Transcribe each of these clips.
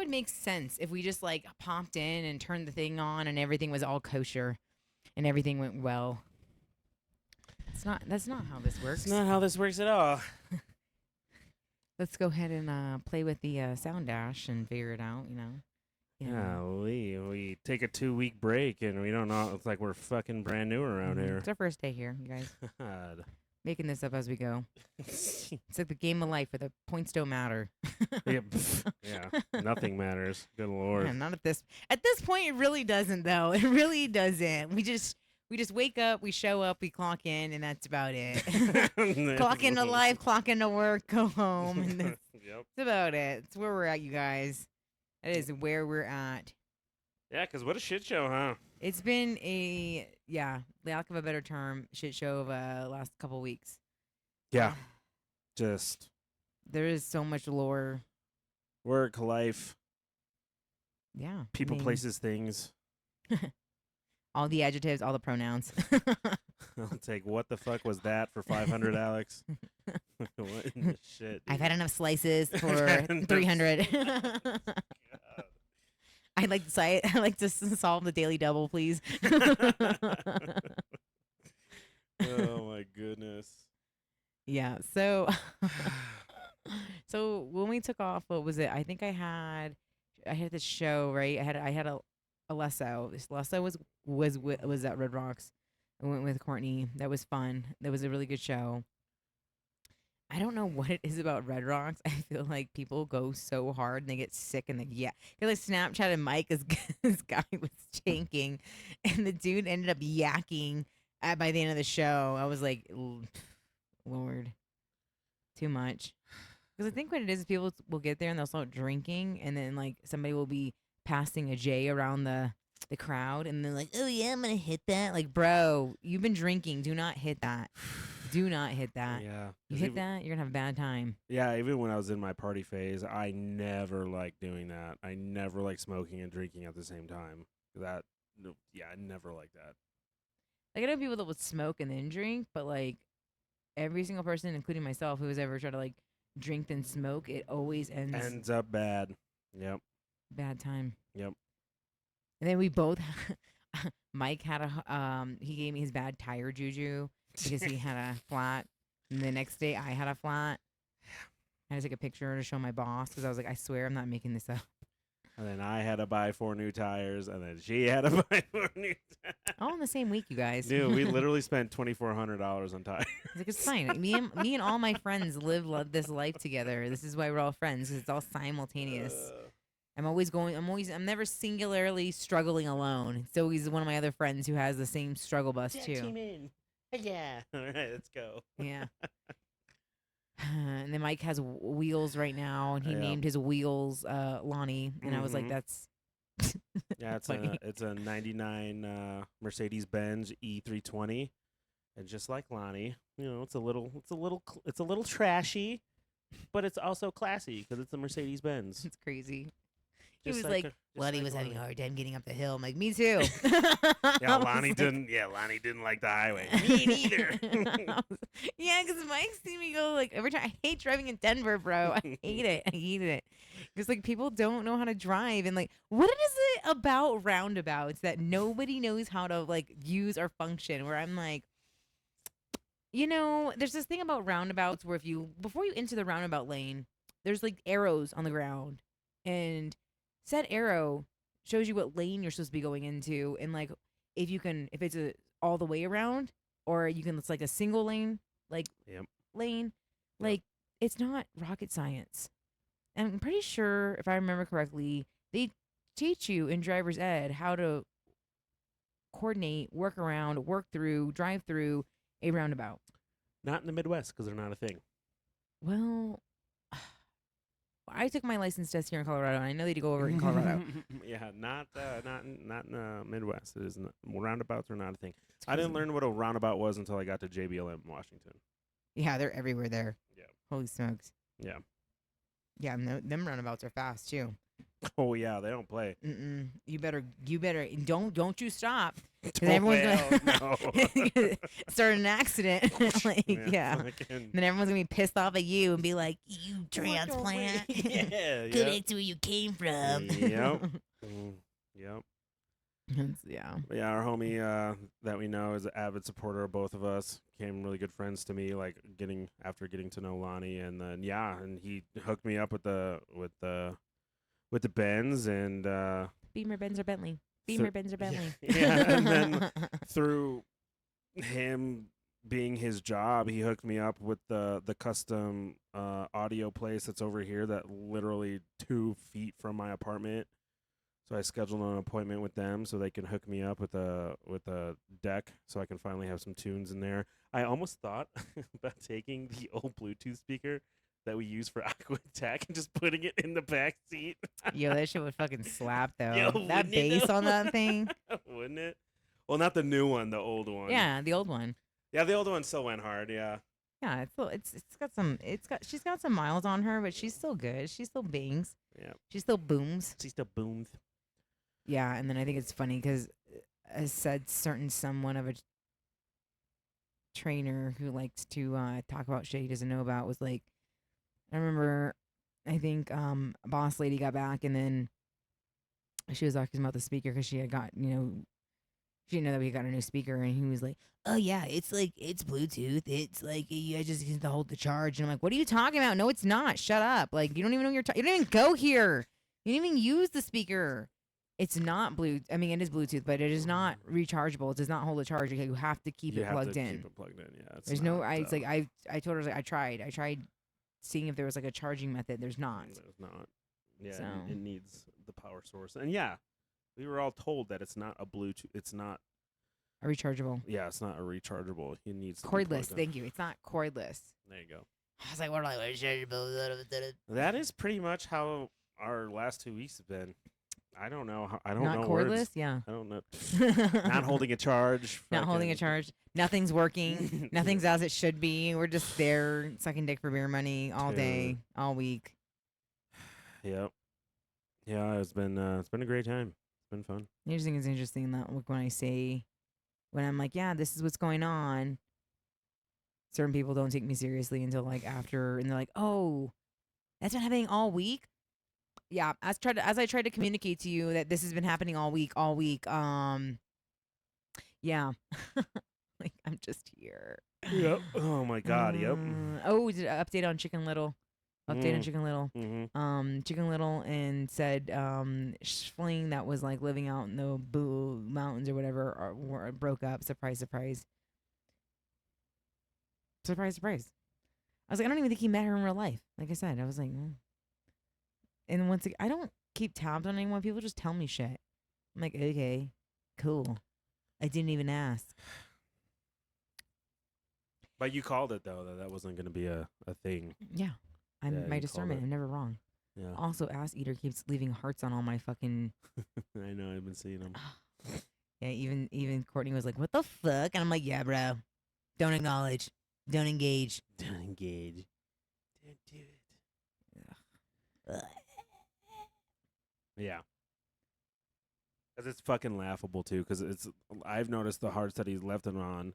would make sense if we just like popped in and turned the thing on and everything was all kosher and everything went well. It's not. That's not how this works. It's not how this works at all. Let's go ahead and play with the sound dash and figure it out. Yeah, we take a 2-week break and we don't know. It's like we're fucking brand new around here. It's our first day here, you guys. God. Making this up as we go. It's like the game of life where the points don't matter. Yeah, nothing matters. Good Lord. Yeah, not at this. At this point, it really doesn't, though. It really doesn't. We just wake up, we show up, we clock in, and that's about it. Clock into life, clock into work, go home, and that's about it. It's where we're at, you guys. That is where we're at. Yeah, because what a shit show, huh? It's been lack of a better term, shit show of last couple weeks. Yeah. Just. There is so much lore. Work, life. Yeah. People, places, things. All the adjectives, all the pronouns. I'll take what the fuck was that for 500, Alex? What in the shit? I've had enough slices for 300. I'd like to solve the daily double, please. Oh my goodness. Yeah. So when we took off, what was it? I think I had this show, right? I had a Lesso. This Lesso was at Red Rocks. I went with Courtney. That was fun. That was a really good show. I don't know what it is about Red Rocks. I feel like people go so hard and they get sick and because like Snapchat and Mike, this guy was tanking, and the dude ended up yakking by the end of the show. I was like, Lord, too much. Because I think what it is people will get there and they'll start drinking, and then like somebody will be passing a J around the crowd, and they're like, oh yeah, I'm gonna hit that. Like, bro, you've been drinking. Do not hit that. Do not hit that. Yeah. You hit that, you're going to have a bad time. Yeah, even when I was in my party phase, I never liked doing that. I never liked smoking and drinking at the same time. I never liked that. Like, I know people that would smoke and then drink, but, like, every single person, including myself, who has ever tried to, like, drink then smoke, it always ends up bad. Yep. Bad time. Yep. And then we both, Mike had he gave me his bad tire juju. Because he had a flat, and the next day I had a flat. I had to take a picture to show my boss because I was like, I swear I'm not making this up. And then I had to buy 4 new tires, and then she had to buy 4 new tires. All in the same week, you guys. Dude, we literally spent $2,400 on tires. Like, it's fine. Me and all my friends live this life together. This is why we're all friends, because it's all simultaneous. I'm never singularly struggling alone. It's always one of my other friends who has the same struggle bus too. Team in. Yeah. All right, let's go. Yeah. And then Mike has wheels right now, and he named his wheels Lani, and I was like, "That's." Yeah, it's a '99 Mercedes-Benz E320, and just like Lani, it's a little trashy, but it's also classy because it's a Mercedes-Benz. It's crazy. He Just was like Lani was having a hard time getting up the hill. I'm like, me too. Yeah, Lani didn't. Yeah, Lani didn't like the highway. Me neither. Yeah, because Mike seen me go like every time. I hate driving in Denver, bro. I hate it. Because like people don't know how to drive, and like, what is it about roundabouts that nobody knows how to like use or function? Where I'm like, there's this thing about roundabouts where before you enter the roundabout lane, there's like arrows on the ground, and said arrow shows you what lane you're supposed to be going into, and like if it's all the way around, or it's like a single lane, lane, like it's not rocket science. And I'm pretty sure, if I remember correctly, they teach you in driver's ed how to coordinate, work around, work through, drive through a roundabout. Not in the Midwest because they're not a thing. Well, I took my license test here in Colorado, and I know they go over it in Colorado. Yeah, not in the Midwest. It isn't. Roundabouts are not a thing. I didn't learn what a roundabout was until I got to JBLM in Washington. Yeah, they're everywhere there. Yeah. Holy smokes. Yeah. Yeah, them roundabouts are fast too. Oh yeah, they don't play. You better don't you stop because Oh everyone's hell no. gonna start an accident. Like yeah, fucking then everyone's gonna be pissed off at you and be like, "You transplant, yeah, go yep. back to where you came from." Yep. Yep. Yeah. But yeah, our homie that we know is an avid supporter of both of us. Became really good friends to me, like after getting to know Lonnie, and then and he hooked me up with the Benz, and Beamer, Benz, or Bentley. through, Beamer, Benz, or Bentley. yeah, and then through him being his job, he hooked me up with the custom audio place that's over here, that literally 2 feet from my apartment. So I scheduled an appointment with them so they can hook me up with a deck so I can finally have some tunes in there. I almost thought about taking the old Bluetooth speaker that we use for Aqua Tech and just putting it in the back seat. Yo, that shit would fucking slap though. Yo, That wouldn't it bass though? on that thing. Wouldn't it? Well, not the new one, the old one. Yeah, the old one. Yeah, the old one still went hard. Yeah. Yeah, she's got some miles on her, but she's still good. She still bangs. Yeah. She still booms. She still boomed. Yeah, and then I think it's funny because I said certain someone of a trainer who likes to talk about shit he doesn't know about was like, I remember, I think boss lady got back and then she was talking about the speaker because she had got she didn't know that we got a new speaker and he was like, oh yeah, it's like it's Bluetooth, it's like you guys just need to hold the charge, and I'm like, what are you talking about? No, it's not. Shut up. Like you don't even know you don't even go here. You didn't even use the speaker. It's not Bluetooth. I mean, it is Bluetooth, but it is not rechargeable. It does not hold a charge. You have to keep You it have plugged to in. keep it plugged in. Yeah. There's no. It's like I told her I tried. I tried seeing if there was like a charging method. There's not. There's not. Yeah. So. It needs the power source. And yeah, we were all told that it's not a Bluetooth. It's not A rechargeable. Yeah, it's not a rechargeable. It needs to be Cordless. plugged in. Thank you. It's not cordless. There you go. I was like, what are like rechargeable? That is pretty much how our last 2 weeks have been. I don't know. I don't Not know cordless. words. Yeah. I don't know. Not holding a charge. Not holding a fucking- charge. Nothing's working. Nothing's as it should be. We're just there sucking dick for beer money all day, all week. Yep. Yeah, it's been a great time. It's been fun. I just think it's interesting that like, when I'm like, yeah, this is what's going on. Certain people don't take me seriously until like after, and they're like, oh, that's been happening all week. Yeah, as I tried to communicate to you that this has been happening all week. Yeah, like I'm just here. Yep. Oh my God. Yep. Oh, did an update on Chicken Little. Update on Chicken Little. Mm-hmm. Chicken Little and said Schling that was like living out in the Boo Mountains or whatever broke up. Surprise, surprise. Surprise, surprise. I was like, I don't even think he met her in real life. Like I said, I was like, and once again, I don't keep tabs on anyone. People just tell me shit. I'm like, okay, cool. I didn't even ask. But you called it though that wasn't going to be a thing. Yeah, Yeah, my you discernment. called it. I'm never wrong. Yeah. Also, Ass Eater keeps leaving hearts on all my fucking. I know. I've been seeing them. Yeah, even Courtney was like, "What the fuck?" And I'm like, "Yeah, bro. Don't acknowledge. Don't engage. Don't engage. Don't do it. Ugh. Yeah. Because it's fucking laughable too. Because I've noticed the hearts that he's left it on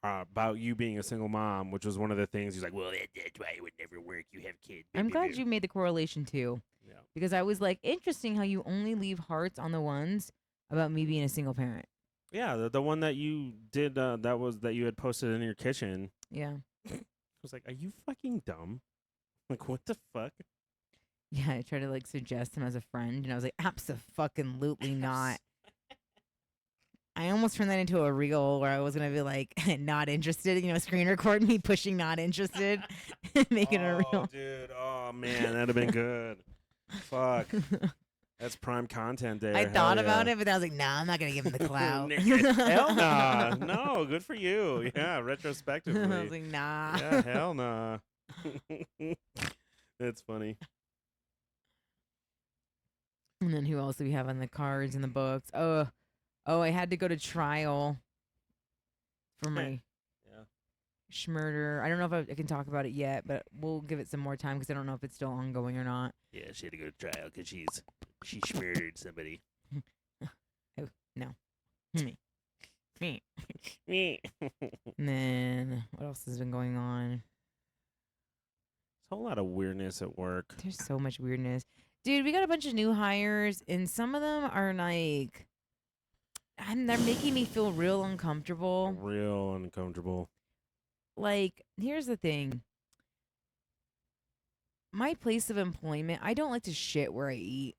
about you being a single mom, which was one of the things he's like, well, that's why it would never work. You have kids. I'm glad you made the correlation too, Yeah. because I was like, interesting how you only leave hearts on the ones about me being a single parent. Yeah, the one that you did that you had posted in your kitchen. Yeah, I was like, are you fucking dumb? Like, what the fuck? yeah. I tried to like suggest him as a friend, and I was like, absolutely not. I almost turned that into a reel where I was gonna be like, not interested. Screen record me pushing not interested, making a Oh, reel. dude. Oh man, that'd have been good. Fuck. That's prime content there. I Hell thought yeah. about it, but I was like, nah, I'm not gonna give him the clout. Hell nah. No, good for you. Yeah, retrospectively. I was like, nah. Yeah, hell nah. That's funny. And then who else do we have on the cards and the books? Oh, I had to go to trial for my Yeah. schmurder. I don't know if I can talk about it yet, but we'll give it some more time because I don't know if it's still ongoing or not. Yeah, she had to go to trial because she's She murdered somebody. Oh, no. Me. Me. Me. And then what else has been going on? A whole lot of weirdness at work. There's so much weirdness. Dude, we got a bunch of new hires, and some of them are like, they're making me feel real uncomfortable. Real uncomfortable. Like, here's the thing. My place of employment, I don't like to shit where I eat.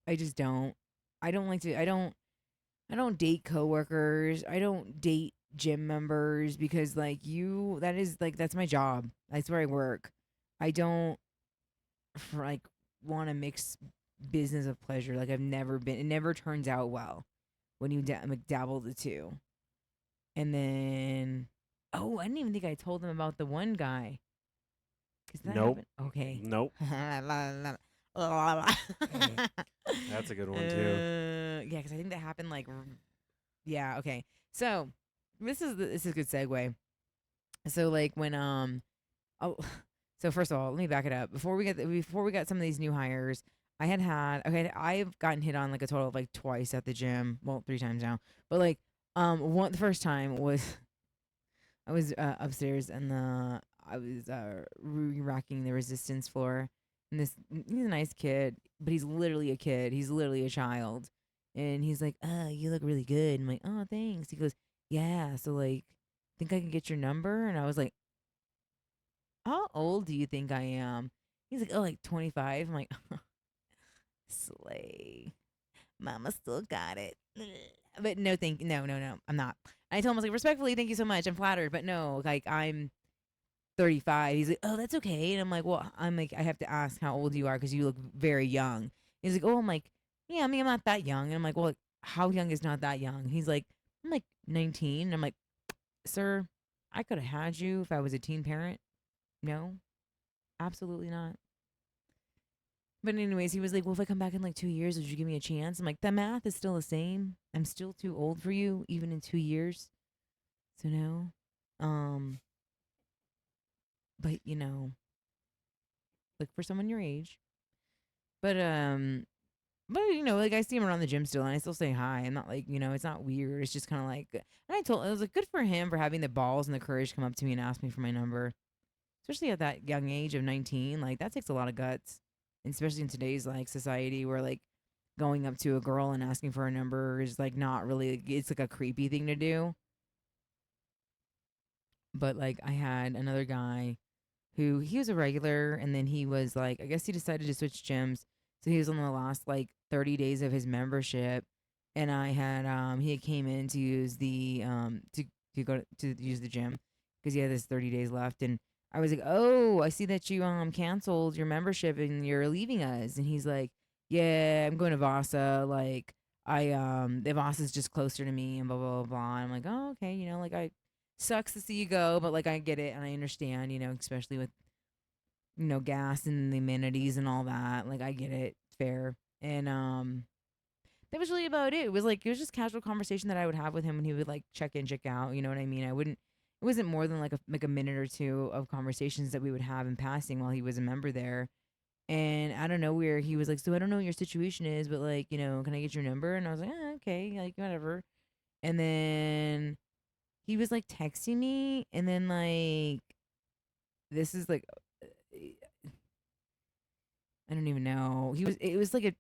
I just don't. I don't date coworkers. I don't date gym members because like that is like that's my job. That's where I work. I don't like want to mix business of pleasure. Like I've never been. It never turns out well when you like, dabble the two. And then, oh, I didn't even think I told them about the one guy. Cause that Nope. happened. Okay. Nope. That's a good one too. Yeah, because I think that happened like, yeah. Okay. So this is a good segue. So like when oh, so first of all, let me back it up. Before we got some of these new hires, I've gotten hit on like a total of like twice at the gym. Well, three times now. But like the first time was I was upstairs and I was racking the resistance floor, and he's a nice kid, but he's literally a kid. He's literally a child, and he's like, you look really good." I'm like, "Oh, thanks." He goes, "Yeah, so like, think I can get your number?" And I was like, "How old do you think I am?" He's like, "Oh, like 25." I'm like, "Slay, mama still got it." But no, no, I'm not. I told him I was like, "Respectfully, thank you so much. I'm flattered, but no, like I'm 35." He's like, "Oh, that's okay." And I'm like, I have to ask how old you are because you look very young. He's like, "Oh," I'm like, "Yeah, I mean, I'm not that young." And I'm like, "Well, like, how young is not that young?" He's like, "I'm like 19." And I'm like, "Sir, I could have had you if I was a teen parent." No, absolutely not. But anyways, he was like, "Well, if I come back in like 2 years, would you give me a chance?" I'm like, "The math is still the same. I'm still too old for you, even in 2 years. So no, um, but look for someone your age." But like I see him around the gym still, and I still say hi. I'm not like it's not weird. It's just kind of like, and I was like, good for him for having the balls and the courage to come up to me and ask me for my number, especially at that young age of 19. Like that takes a lot of guts, and especially in today's like society where like going up to a girl and asking for a number is like not really. It's like a creepy thing to do. But like I had another guy who he was a regular, and then he was like, I guess he decided to switch gyms, so he was on the last like 30 days of his membership, and I had he had came in to use the to go to use the gym because he had this 30 days left, and I was like, "Oh, I see that you canceled your membership and you're leaving us," and he's like, "Yeah, I'm going to Vasa, like." The Voss is just closer to me and blah blah blah blah. And I'm like, oh okay, like I sucks to see you go, but like I get it and I understand, especially with gas and the amenities and all that. Like I get it, fair. And that was really about it. It was just casual conversation that I would have with him when he would like check in, check out. You know what I mean? I wouldn't. It wasn't more than like a minute or two of conversations that we would have in passing while he was a member there. And I don't know where he was like, so I don't know what your situation is, but like, can I get your number? And I was like, okay, like whatever. And then he was like texting me, and then like this is like I don't even know. It was like a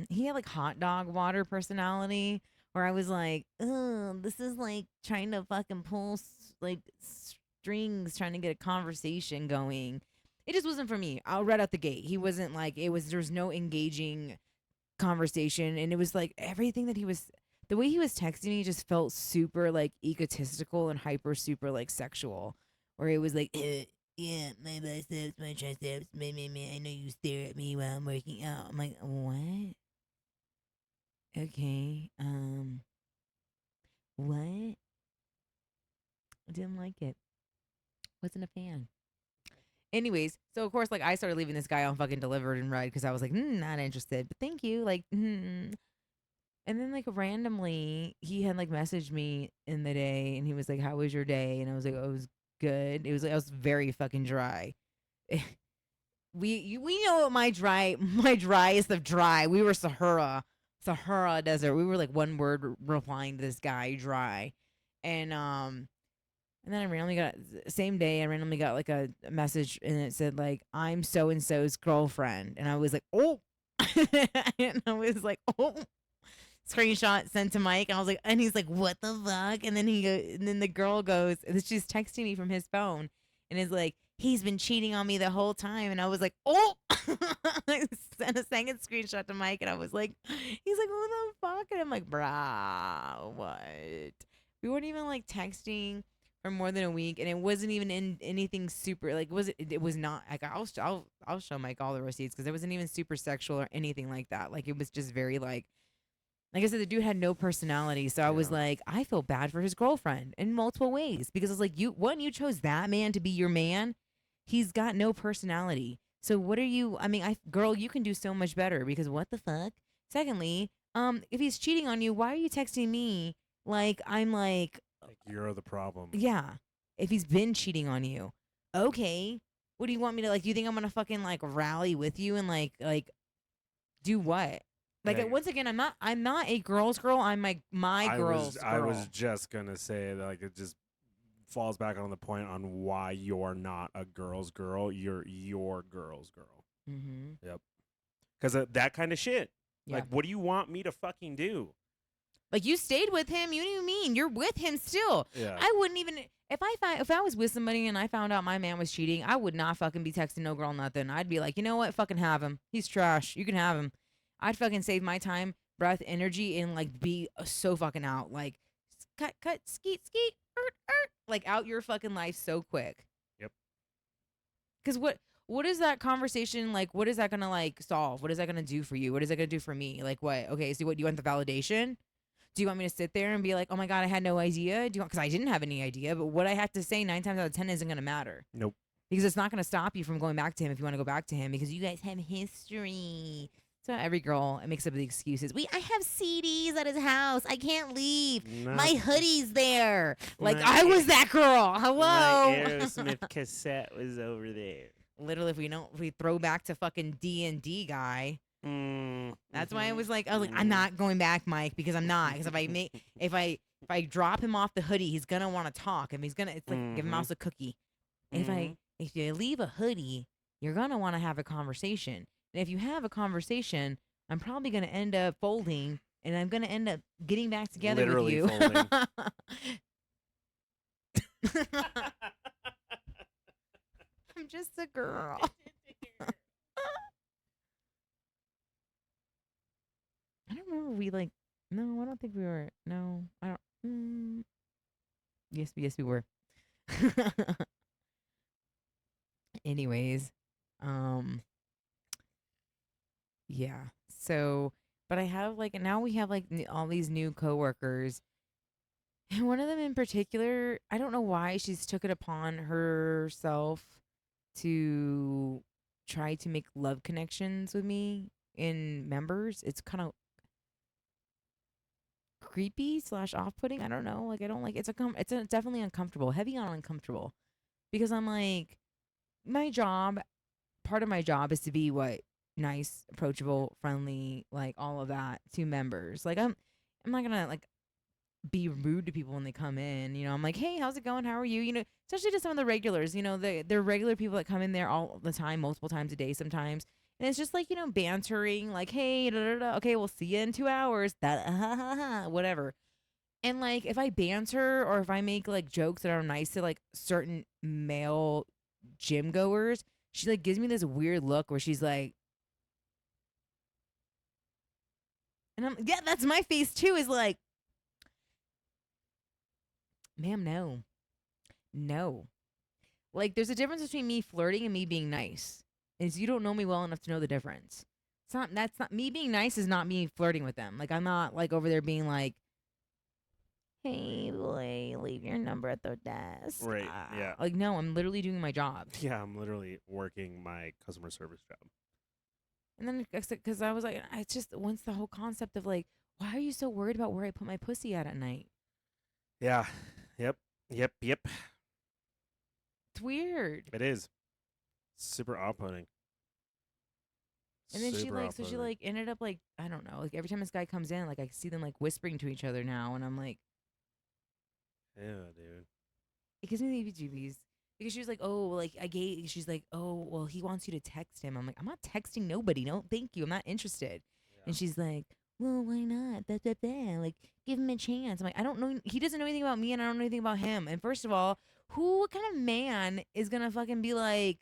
he had like hot dog water personality where I was like, "Oh, this is like trying to fucking pull like strings trying to get a conversation going." It just wasn't for me. I'll right out the gate. He wasn't like there was no engaging conversation, and it was like everything that he was the way he was texting me just felt super like egotistical and hyper super like sexual, where it was like yeah, my biceps, my triceps, me. I know you stare at me while I'm working out. I'm like, what? Okay, what? I didn't like it. Wasn't a fan. Anyways, so of course, like I started leaving this guy on fucking delivered and read because I was like, not interested. But thank you, like, And then like randomly, he had like messaged me in the day, and he was like, "How was your day?" And I was like, "Oh, it was good." It was like I was very fucking dry. we know what my driest of dry. We were Sahara Desert. We were like one word replying to this guy dry, and then I randomly got same day. I randomly got like a message, and it said like I'm so and so's girlfriend, and I was like, oh, and I was like, oh. Screenshot sent to Mike, and I was like, and he's like, what the fuck? And then and then the girl goes, and she's texting me from his phone, and is like, he's been cheating on me the whole time, and I was like, oh. I sent a second screenshot to Mike, and I was like, he's like, what the fuck? And I'm like, brah, what? We weren't even like texting for more than a week, and it wasn't even in anything super like it was not like I'll show Mike all the receipts because it wasn't even super sexual or anything like that. Like it was just very like I said, the dude had no personality. So I was Yeah. like, I feel bad for his girlfriend in multiple ways because it's like you chose that man to be your man. He's got no personality. So what are you? I mean, girl, you can do so much better because what the fuck? Secondly, if he's cheating on you, why are you texting me like I'm like, Like you're the problem. yeah, if he's been cheating on you, okay. What do you want me to like? Do you think I'm gonna fucking like rally with you and like do what? Like Yeah. once again, I'm not a girl's girl. I'm my girl's I girl. was just gonna say that like it just falls back on the point on why you're not a girl's girl. You're your girl's girl. Mm-hmm. Yep. Because that kind of shit. Yeah. Like, what do you want me to fucking do? Like you stayed with him. You know what you mean? You're with him still. Yeah. I wouldn't even if I was with somebody and I found out my man was cheating. I would not fucking be texting no girl nothing. I'd be like, you know what? Fucking have him. He's trash. You can have him. I'd fucking save my time, breath, energy, and like be so fucking out. Like cut, skeet, skeet, like out your fucking life so quick. Yep. Because what is that conversation like? What is that gonna like solve? What is that gonna do for you? What is that gonna do for me? Like what? Okay, so what do you want the validation? Do you want me to sit there and be like, oh my god, I had no idea? Do you want because I didn't have any idea, but what I have to say 9 times out of 10 isn't gonna matter. Nope. Because it's not gonna stop you from going back to him if you want to go back to him because you guys have history. So every girl it makes up the excuses. I have CDs at his house. I can't leave. My hoodie's there. Like I was that girl. Hello. My Aerosmith cassette was over there. Literally, if we throw back to fucking D&D guy. That's why I was like, I'm not going back, Mike, because I'm not. Because if I drop him off the hoodie, he's gonna want to talk, and it's like give him mouse a cookie. If you leave a hoodie, you're gonna want to have a conversation, and if you have a conversation, I'm probably gonna end up folding, and I'm gonna end up getting back together Literally with you. folding. I'm just a girl. I don't remember we like. No, I don't think we were. No, I don't. Yes, we were. Anyways, yeah. So, but I have like now we have like all these new coworkers, and one of them in particular, I don't know why she's took it upon herself to try to make love connections with me in members. It's kind of creepy slash off putting. I don't know. Like I don't like it's definitely uncomfortable, heavy on uncomfortable, because I'm like my job. Part of my job is to be what nice, approachable, friendly, like all of that to members. Like I'm not gonna like be rude to people when they come in. You know, I'm like, hey, how's it going? How are you? You know, especially to some of the regulars. You know, they're regular people that come in there all the time, multiple times a day sometimes. And it's just like, you know, bantering, like, hey, da, da, da, okay, we'll see you in 2 hours. That, whatever. And like, if I banter or if I make like jokes that are nice to like certain male gym goers, she like gives me this weird look where she's like, and I'm, yeah, that's my face too, is like, ma'am, no. No. Like, there's a difference between me flirting and me being nice. Is you don't know me well enough to know the difference. That's not me being nice is not me flirting with them. Like I'm not like over there being like, hey boy, leave your number at the desk. Right. Yeah. Like no, I'm literally doing my job. Yeah, I'm literally working my customer service job. And then because I was like, I just once the whole concept of like, why are you so worried about where I put my pussy at night? Yeah. Yep. It's weird. It is. Super off-putting. And then she Super like, off so she putting. like ended up like, I don't know, like every time this guy comes in, like I see them like whispering to each other now, and I'm like, Yeah, dude. it gives me the EBGBs. Because she was like, oh, like she's like, oh, well, he wants you to text him. I'm like, I'm not texting nobody. No, thank you. I'm not interested. Yeah. And she's like, well, why not? Blah, blah, blah. Like, give him a chance. I'm like, I don't know. He doesn't know anything about me, and I don't know anything about him. And first of all, what kind of man is gonna fucking be like,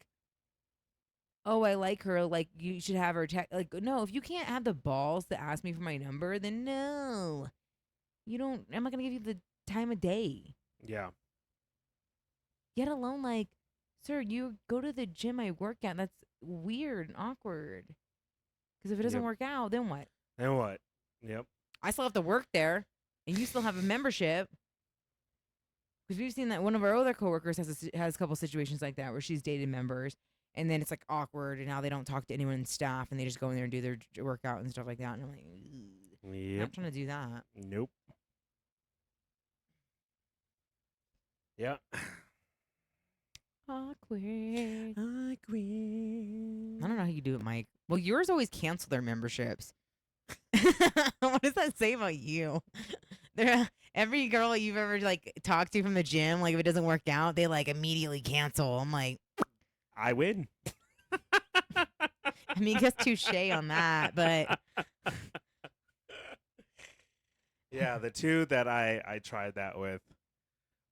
oh, I like her. Like, you should have her text. Like, no, if you can't have the balls to ask me for my number, then no, you don't. I'm not gonna give you the time of day. Yeah. Yet alone, like, sir, you go to the gym I work at. That's weird and awkward. Because if it doesn't Yep. work out, then what? And what? Yep. I still have to work there, and you still have a membership. Because we've seen that one of our other coworkers has a couple situations like that where she's dated members, and then it's like awkward, and now they don't talk to anyone in staff, and they just go in there and do their workout and stuff like that. And I'm like, I'm Yep. not trying to do that. Nope. Yeah. Awkward. Awkward. I don't know how you do it, Mike. Well, yours always cancel their memberships. What does that say about you? Every girl you've ever like talked to from the gym, like if it doesn't work out, they like immediately cancel. I'm like, I win. I mean, I guess touche on that, but Yeah, the two that I tried that with,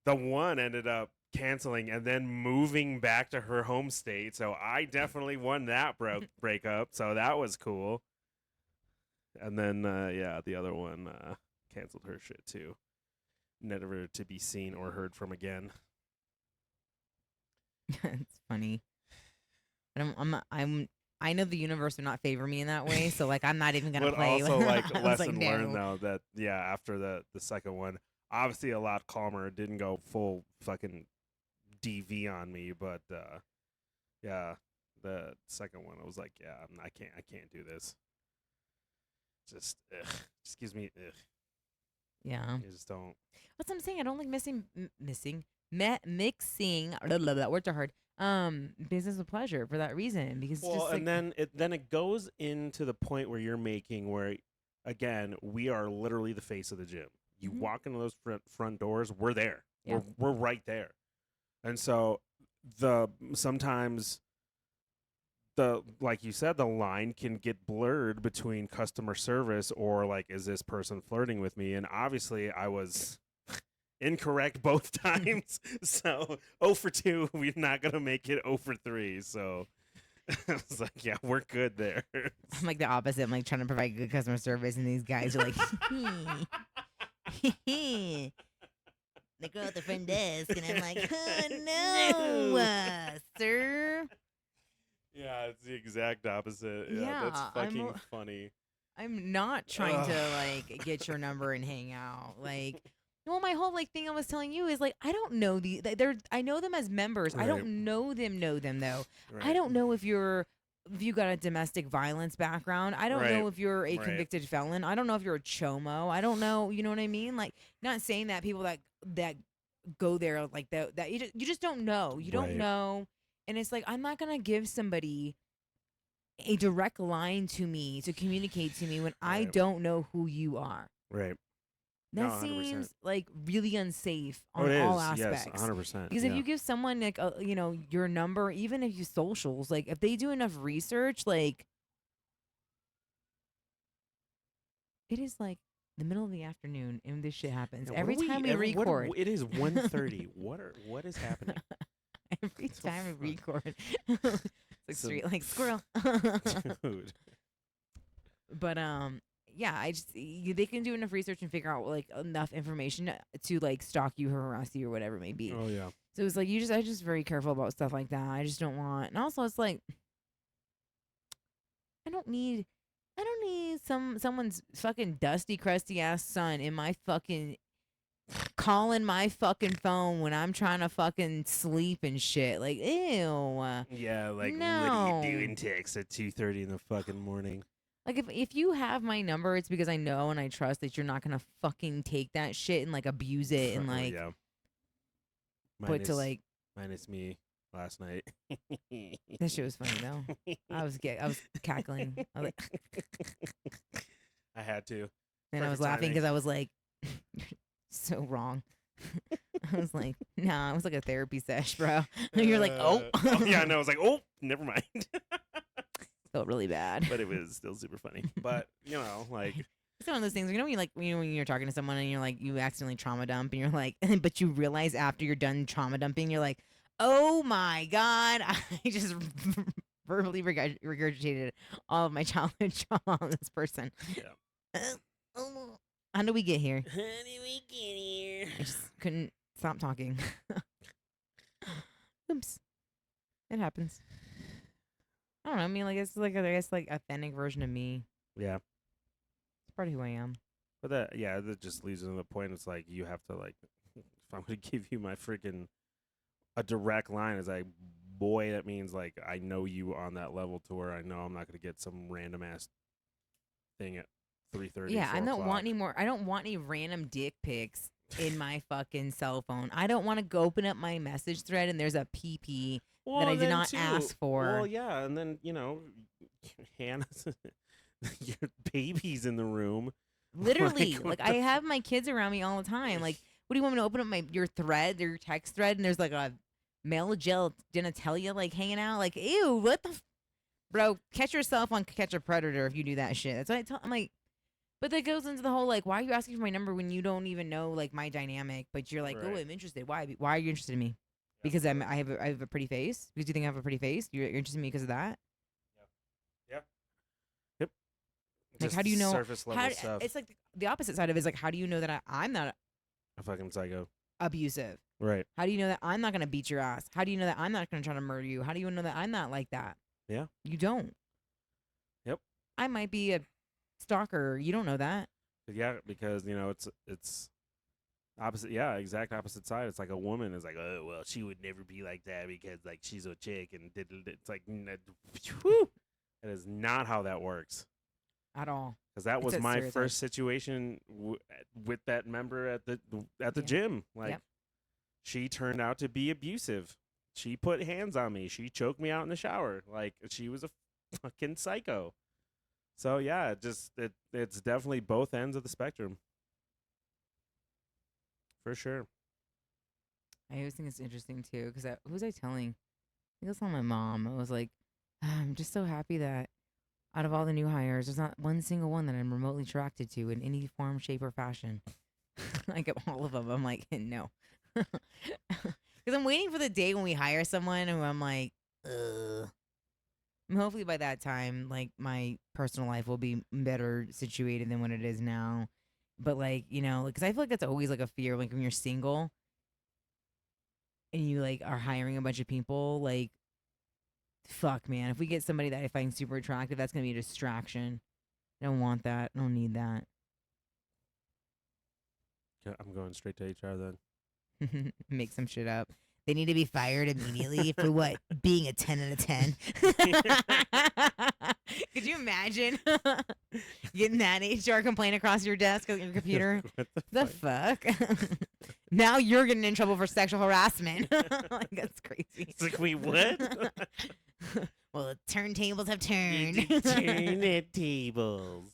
the one ended up canceling and then moving back to her home state. So I definitely won that breakup. So that was cool. And then yeah, the other one canceled her shit too. Never to be seen or heard from again. it's funny. I know the universe would not favor me in that way, so like I'm not even gonna But play. also, with like, I was lesson like, learned no. though that yeah, after the second one, obviously a lot calmer. It didn't go full fucking DV on me, but yeah, the second one I was like, yeah, I can't do this. Just gives me ugh. Yeah, I just don't. that's what I'm saying. I don't like mixing. Blah, blah, blah, words are hard. Business with pleasure for that reason because it's Well, just like and then it goes into the point where you're making where, again, we are literally the face of the gym. You Mhm. walk into those front doors, we're there. Yeah. We're right there. And so sometimes the like you said, the line can get blurred between customer service or like, is this person flirting with me? And obviously I was incorrect both times. So 0 for 2, we're not gonna make it 0 for 3. So I was like, yeah, we're good there. I'm like the opposite. I'm like trying to provide good customer service, and these guys are like, the girl at the front desk, and I'm like, oh, no, sir. Yeah, it's the exact opposite. Yeah, that's Yeah, fucking funny. I'm not trying to Ugh. like get your number and hang out. Like, well, my whole like thing I was telling you is like I don't know they're I know them as members. I Right. don't know them though. I Right. don't know if you got a domestic violence background. I don't Right. know if you're a Right. convicted felon. I don't know if you're a chomo. I don't know. You know what I mean? Like, not saying that people that go there like that you just don't know. You don't Right. know. And it's like I'm not gonna give somebody a direct line to me to communicate to me when I Right. don't know who you are. Right. That No, 100%. seems like really unsafe Oh, on it all is. Yes, aspects. 100%. Because if you give someone like your number, even if you socials, like if they do enough research, like it is like the middle of the afternoon and this shit happens. Yeah, Every time we record. it is 1:30. What is happening? Every So time we fuck. record. It's like So- straight like squirrel. Dude. But yeah, they can do enough research and figure out like enough information to like stalk you or harass you or whatever it may be. Oh yeah. So it's like I just very careful about stuff like that. I just don't want, and also it's like I don't need someone's fucking dusty crusty ass son in my fucking calling my fucking phone when I'm trying to fucking sleep and shit. Like, ew. Yeah, like what No. are you doing text at 2:30 in the fucking morning? Like if you have my number, it's because I know and I trust that you're not gonna fucking take that shit and like abuse it and Oh, like yeah. put to like minus me last night. That shit was funny though. I was cackling. I was like, I had to. and I was Perfect laughing timing. because I was like, so wrong. I was like, nah, it was like a therapy sesh, bro. And you're like, oh. Yeah, no, I was like, oh, never mind. Felt really bad. But it was still super funny. But like, it's one of those things. You know when when you're talking to someone and you're like, you accidentally trauma dump, and you're like, but you realize after you're done trauma dumping, you're like, oh my god, I just verbally regurgitated all of my childhood trauma on this person. yeah. How did we get here? How did we get here? I just couldn't stop talking. Oops, it happens. I don't know. I mean, like it's like I guess like authentic version of me. Yeah. It's part of who I am. But that just leads to the point. It's like you have to like, if I'm gonna give you my freaking a direct line, it's like, boy, that means like I know you on that level to where I know I'm not gonna get some random ass thing at 3:30. Yeah, I 4 don't want o'clock. any more. I don't want any random dick pics in my fucking cell phone. I don't want to go open up my message thread and there's a PP Well, that I did then not too, ask for. Well, yeah, and then Hannah's your baby's in the room. Literally, what like the I have my kids around me all the time. Like, what do you want me to open up your thread, your text thread, and there's like a male genitalia like hanging out? Like, ew, what the, bro? Catch yourself on Catch a Predator if you do that shit. That's what I tell. I'm like, but that goes into the whole like, why are you asking for my number when you don't even know like my dynamic? But you're like, oh, Right. I'm interested. Why? Why are you interested in me? Because I have a pretty face. Because you think I have a pretty face? You're interested in me because of that? Yeah. Yep. Like, Just how do you know? surface level stuff? It's like the opposite side of it is like, how do you know that I'm not A fucking psycho. abusive? Right. How do you know that I'm not gonna beat your ass? How do you know that I'm not gonna try to murder you? How do you know that I'm not like that? Yeah. You don't. Yep. I might be a stalker. You don't know that. But yeah, because it's opposite. Yeah, exact opposite side. It's like a woman is like, oh well, she would never be like that because like she's a chick and it's like, whew, that is not how that works. At all. Because that It's was a my stereotype. first situation with that member at the Yeah. gym. Like, Yep. she turned out to be abusive. She put hands on me. She choked me out in the shower. Like, she was a fucking psycho. So yeah, it's definitely both ends of the spectrum. For sure. I always think it's interesting too because who was I telling? I think I was telling my mom. I was like, I'm just so happy that out of all the new hires, there's not one single one that I'm remotely attracted to in any form, shape, or fashion. Like all of them, I'm like, no, because I'm waiting for the day when we hire someone and I'm like, ugh. And hopefully by that time, like my personal life will be better situated than what it is now. But like, because I feel like that's always like a fear, like when you're single and you like are hiring a bunch of people, like, fuck, man, if we get somebody that I find super attractive, that's gonna be a distraction. I don't want that. I don't need that. Yeah, I'm going straight to HR then. Make some shit up. They need to be fired immediately for what? Being a 10 out of 10. Could you imagine getting that HR complaint across your desk on your computer? What The fuck? Now you're getting in trouble for sexual harassment. Like, that's crazy. It's like, wait, what? Well, the turntables have You turned. turn the tables.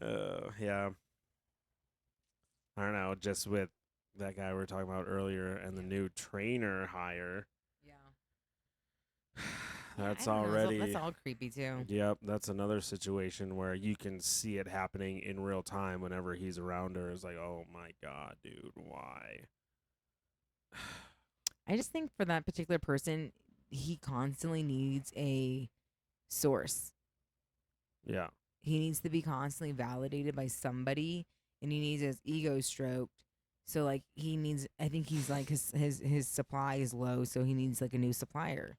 Yeah. I don't know, just with that guy we were talking about earlier and the new trainer hire. Yeah. That's I don't know, already. that's all creepy too. Yep, that's another situation where you can see it happening in real time whenever he's around her. It's like, oh my god, dude, why? I just think for that particular person, he constantly needs a source. Yeah. He needs to be constantly validated by somebody, and he needs his ego stroked. So like he needs, I think he's like his supply is low, so he needs like a new supplier.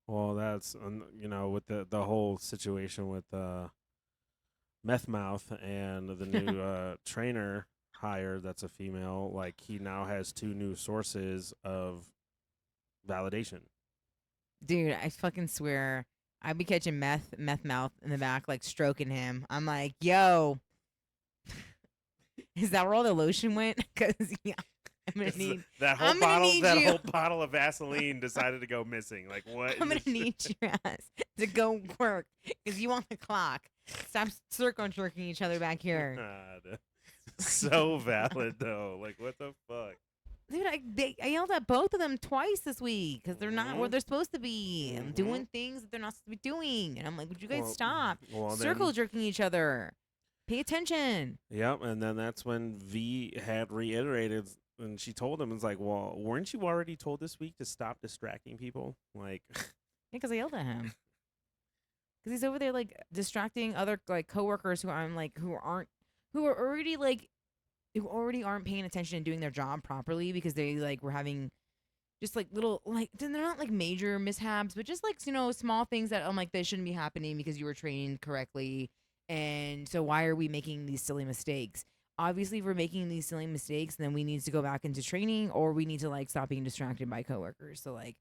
Well, that's with the whole situation with Meth Mouth and the new trainer hire that's a female. Like, he now has two new sources of validation. Dude, I fucking swear, I'd be catching meth mouth in the back, like stroking him. I'm like, yo, is that where all the lotion went? Because yeah, gonna need. That whole I'm gonna bottle, need that you. whole bottle of Vaseline decided to go missing. Like what? I'm gonna need your ass to go work because you on the clock. Stop circle jerking each other back here. God. So valid though. Like what the fuck? Dude, I yelled at both of them twice this week because they're not where Mhm. they're supposed to be and Mhm. doing things that they're not supposed to be doing. And I'm like, would you guys Well, stop well circle then, jerking each other? Pay attention. yep. And then that's when V had reiterated, and she told him, "It's like, well, weren't you already told this week to stop distracting people? Like, Yeah, because I yelled at him because he's over there like distracting other like coworkers who I'm like who are already like who already aren't paying attention and doing their job properly because they like were having just like little like they're not like major mishaps, but just like small things that I'm like they shouldn't be happening because you were trained correctly. And so why are we making these silly mistakes? Obviously, if we're making these silly mistakes, then we need to go back into training or we need to like stop being distracted by coworkers. So like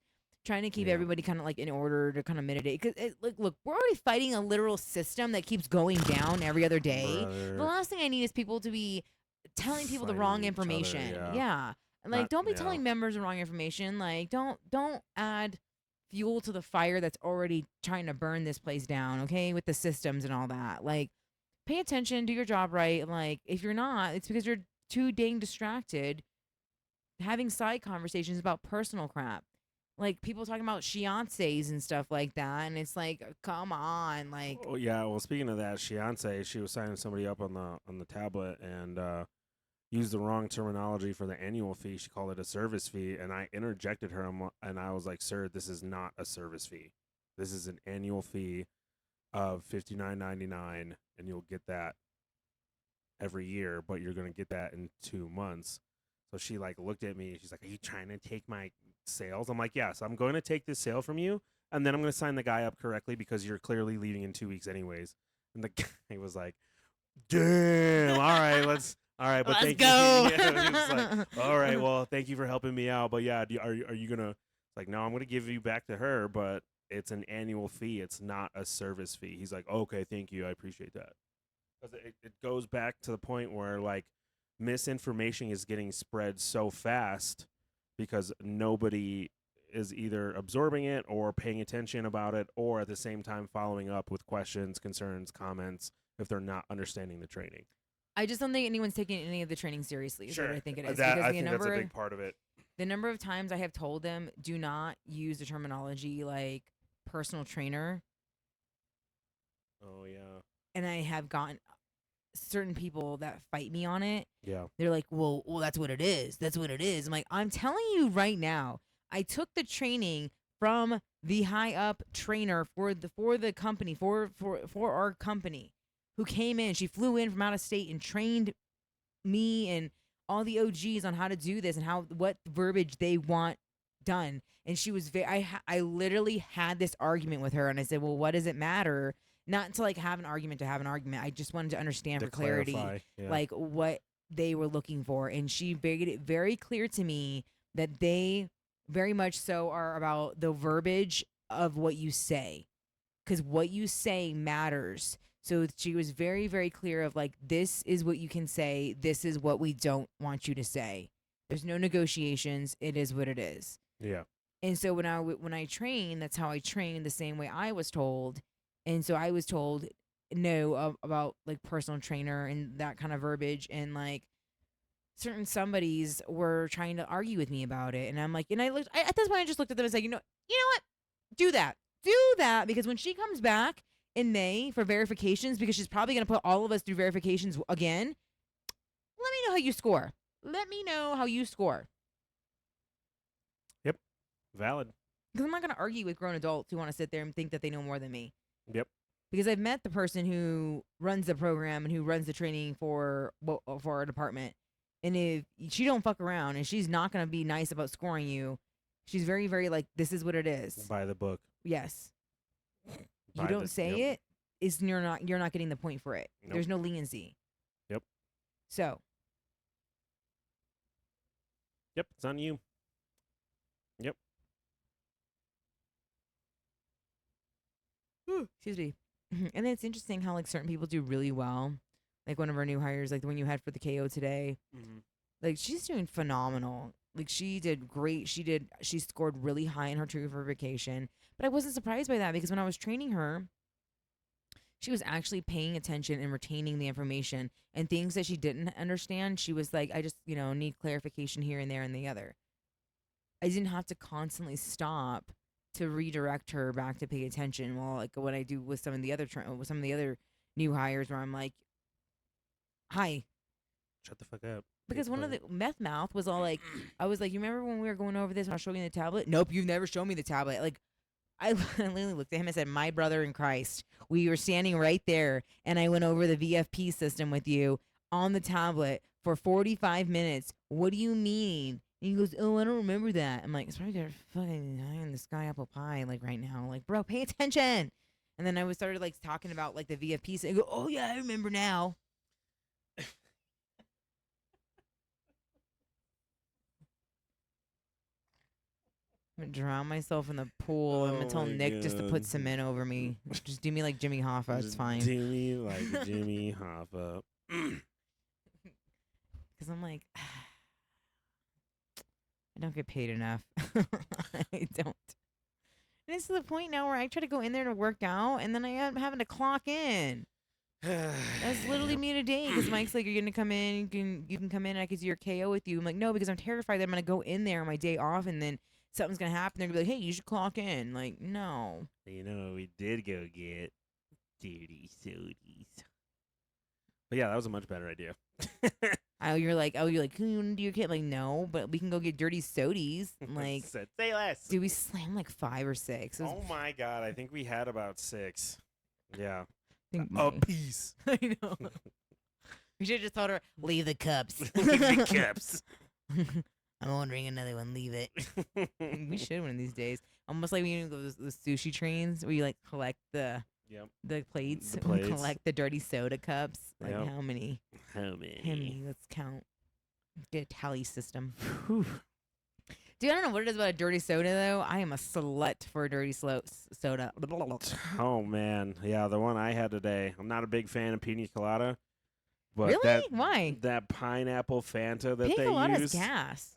trying to keep yeah, everybody kind of like in order to kind of mitigate because like look, we're already fighting a literal system that keeps going down every other day. The brother, last thing I need is people to be telling people the fighting wrong each other. information. Yeah, Yeah. Like not don't be yeah. telling members the wrong information. Like don't add fuel to the fire that's already trying to burn this place down, okay? With the systems and all that. Like pay attention, do your job right. Like if you're not, it's because you're too dang distracted having side conversations about personal crap. Like people talking about fiancés and stuff like that, and it's like, come on, like Oh yeah. Well, speaking of that, Shiance, she was signing somebody up on the tablet and used the wrong terminology for the annual fee. She called it a service fee, and I interjected her, and I was like, "Sir, this is not a service fee. This is an annual fee of $59.99, and you'll get that every year, but you're gonna get that in 2 months." So she like looked at me. She's like, "Are you trying to take my sales?" I'm like, "Yes, I'm going to take this sale from you, and then I'm going to sign the guy up correctly because you're clearly leaving in 2 weeks anyways." And the guy was like, "Damn, all right, let's." All right, but let's thank you. go. Yeah, he was like, all right, well, thank you for helping me out. But yeah, are you gonna? It's like, no, I'm gonna give you back to her, but it's an annual fee. It's not a service fee. He's like, okay, thank you, I appreciate that. Because it goes back to the point where like misinformation is getting spread so fast because nobody is either absorbing it or paying attention about it, or at the same time following up with questions, concerns, comments if they're not understanding the training. I just don't think anyone's taking any of the training seriously. Is what Sure. I think it is That because I think that's a big part of it. the number of times I have told them do not use the terminology like personal trainer, Oh yeah. and I have gotten certain people that fight me on it. Yeah. They're like, well, that's what it is. That's what it is. I'm like, I'm telling you right now, I took the training from the high up trainer for the company for our company, who came in. She flew in from out of state and trained me and all the OGs on how to do this and what verbiage they want done. And she was I literally had this argument with her, and I said, well, what does it matter? Not to like have an argument to have an argument. I just wanted to understand To for clarity, clarify. Yeah. like what they were looking for. And she made it very clear to me that they very much so are about the verbiage of what you say, because what you say matters. So she was very, very clear of like, this is what you can say. This is what we don't want you to say. There's no negotiations. It is what it is. Yeah. And so when I train, that's how I train, the same way I was told. And so I was told no about like personal trainer and that kind of verbiage, and like certain somebodies were trying to argue with me about it. And I'm like, and at this point I just looked at them and said, you know what? Do that, because when she comes back in May for verifications, because she's probably going to put all of us through verifications again, let me know how you score. Let me know how you score. Yep. Valid. Because I'm not going to argue with grown adults who want to sit there and think that they know more than me. Yep. Because I've met the person who runs the program and who runs the training for our department. And if she don't fuck around and she's not going to be nice about scoring you, she's very, very like, this is what it is. By the book. Yes. You By don't the- say yep. it, is you're not getting the point for it. Nope. There's no leniency. Yep. So, Yep. It's on you. Yep. excuse me. And then it's interesting how like certain people do really well. Like one of our new hires, like the one you had for the KO today. Mm-hmm. Like she's doing phenomenal. Like she did great. She scored really high in her true verification. But I wasn't surprised by that because when I was training her, she was actually paying attention and retaining the information and things that she didn't understand. She was like, I just, need clarification here and there and the other. I didn't have to constantly stop to redirect her back to pay attention. Well, like what I do with some of the other with some of the other new hires, where I'm like, "Hi," Shut the fuck up. because one of the meth mouth was all like, I was like, "You remember when we were going over this and I was showing you the tablet?" Nope, you've never shown me the tablet. Like, I literally looked at him and said, "My brother in Christ, we were standing right there, and I went over the VFP system with you on the tablet for 45 minutes. What do you mean?" And he goes, "Oh, I don't remember that." I'm like, "It's probably they're fucking eyeing the sky apple pie like right now. Like, bro, pay attention." And then I started like talking about like the VFP, and go, "Oh yeah, I remember now." I'm gonna drown myself in the pool. I'm gonna Oh tell my Nick just to put God. cement over me. Just do me like Jimmy Hoffa. It's Just fine. do me like Jimmy Hoffa. Because I'm like, I don't get paid enough. I don't. And it's to the point now where I try to go in there to work out, and then I am having to clock in. That's literally me today. Because Mike's like, "You're gonna come in. You can come in. And I can do your KO with you." I'm like, "No," because I'm terrified that I'm gonna go in there on my day off, and then something's gonna happen. They're gonna be like, "Hey, you should clock in." Like, no. You know, we did go get dirty sodies. But yeah, that was a much better idea. You're like, "Can you want to do your kid?" Like, no, but we can go get dirty sodies. Like, Said, say less. dude, we slam like 5 or 6. It was Oh my God, I think we had about 6. Yeah. think A my- piece. I know. We should have just told her, "Leave the cups." Leave the cups. I'm ordering another one. Leave it. We should one of these days. Almost like when you go to those sushi trains where you like collect the plates, The plates. collect the dirty soda cups. Like Yep. how many? How How many? many? Let's count. Get a tally system. Dude, I don't know what it is about a dirty soda though. I am a slut for a dirty soda. Oh man, yeah, the one I had today. I'm not a big fan of pina colada, but Really? Why? that pineapple Fanta that Pina they colada's use, gas.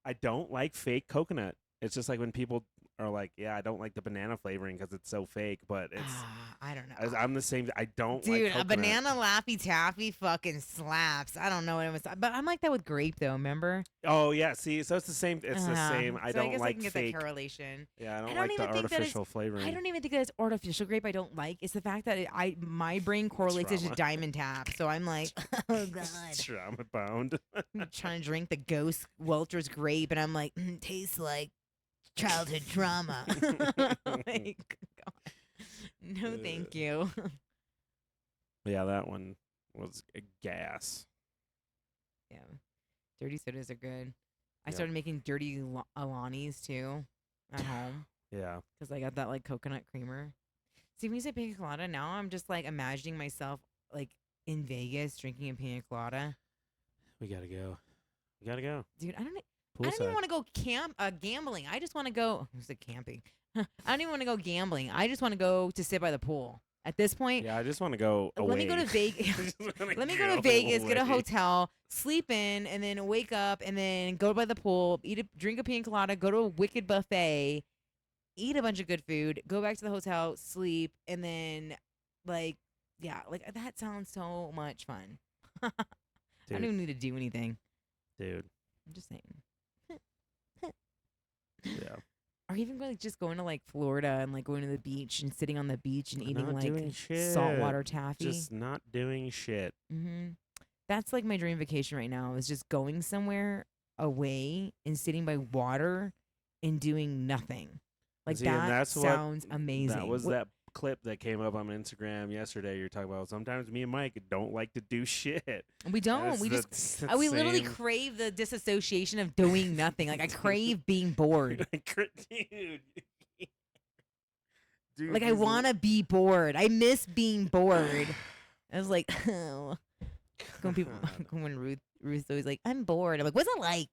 I don't like fake coconut. It's just like when people are like, yeah, I don't like the banana flavoring because it's so fake, but it's. I don't know. I'm the same. I don't like Dude, a coconut. banana Laffy Taffy fucking slaps. I don't know what it was, but I'm like that with grape though. Remember? Oh yeah, see, so it's the same. It's the same. I So don't I guess like I can get fake. that correlation. Yeah, I don't I don't like the even think that it's- artificial flavoring. I don't even think that it's artificial grape. I don't like. It's the fact that my brain correlates it to Trauma. Diamond Tap. So I'm like, oh god, Trauma bound. I'm trying to drink the Ghost Welter's grape, and I'm like, tastes like childhood trauma. Like, God. No, thank you. Yeah, that one was a gas. Yeah, dirty sodas are good. I Yep. started making dirty Lani's too at home Yeah. because I got that like coconut creamer. See, when you say pina colada, now I'm just like imagining myself like in Vegas drinking a pina colada. We gotta go. We gotta go. Dude, I don't Poolside. even want to go gambling. I just want to go. I said camping. I don't even want to go gambling. I just want to go to sit by the pool. At this point, Yeah, I just want to go away. let me go to Vegas. I just wanna Let me go to Vegas, get a away. hotel, sleep in, and then wake up, and then go by the pool, drink a pina colada, go to a wicked buffet, eat a bunch of good food, go back to the hotel, sleep, and then like that sounds so much fun. I don't Dude. even need to do anything. Dude. I'm just saying. Yeah. Or even just going to like Florida and like going to the beach and sitting on the beach and eating Not like doing shit. saltwater taffy. Just not doing shit. That's like my dream vacation right now is just going somewhere away and sitting by water and doing nothing. Like See, and that that's what- sounds amazing. That was What- that clip that came up on Instagram yesterday. You're talking about sometimes me and Mike don't like to do shit. We don't. That's We the- just the we literally same- crave the disassociation of doing nothing. Like I crave being bored. Dude. Dude, Like I he's want to be bored. I miss being bored. I was like, oh. When people, when Ruth's always like, I'm bored. I'm like, what's it like?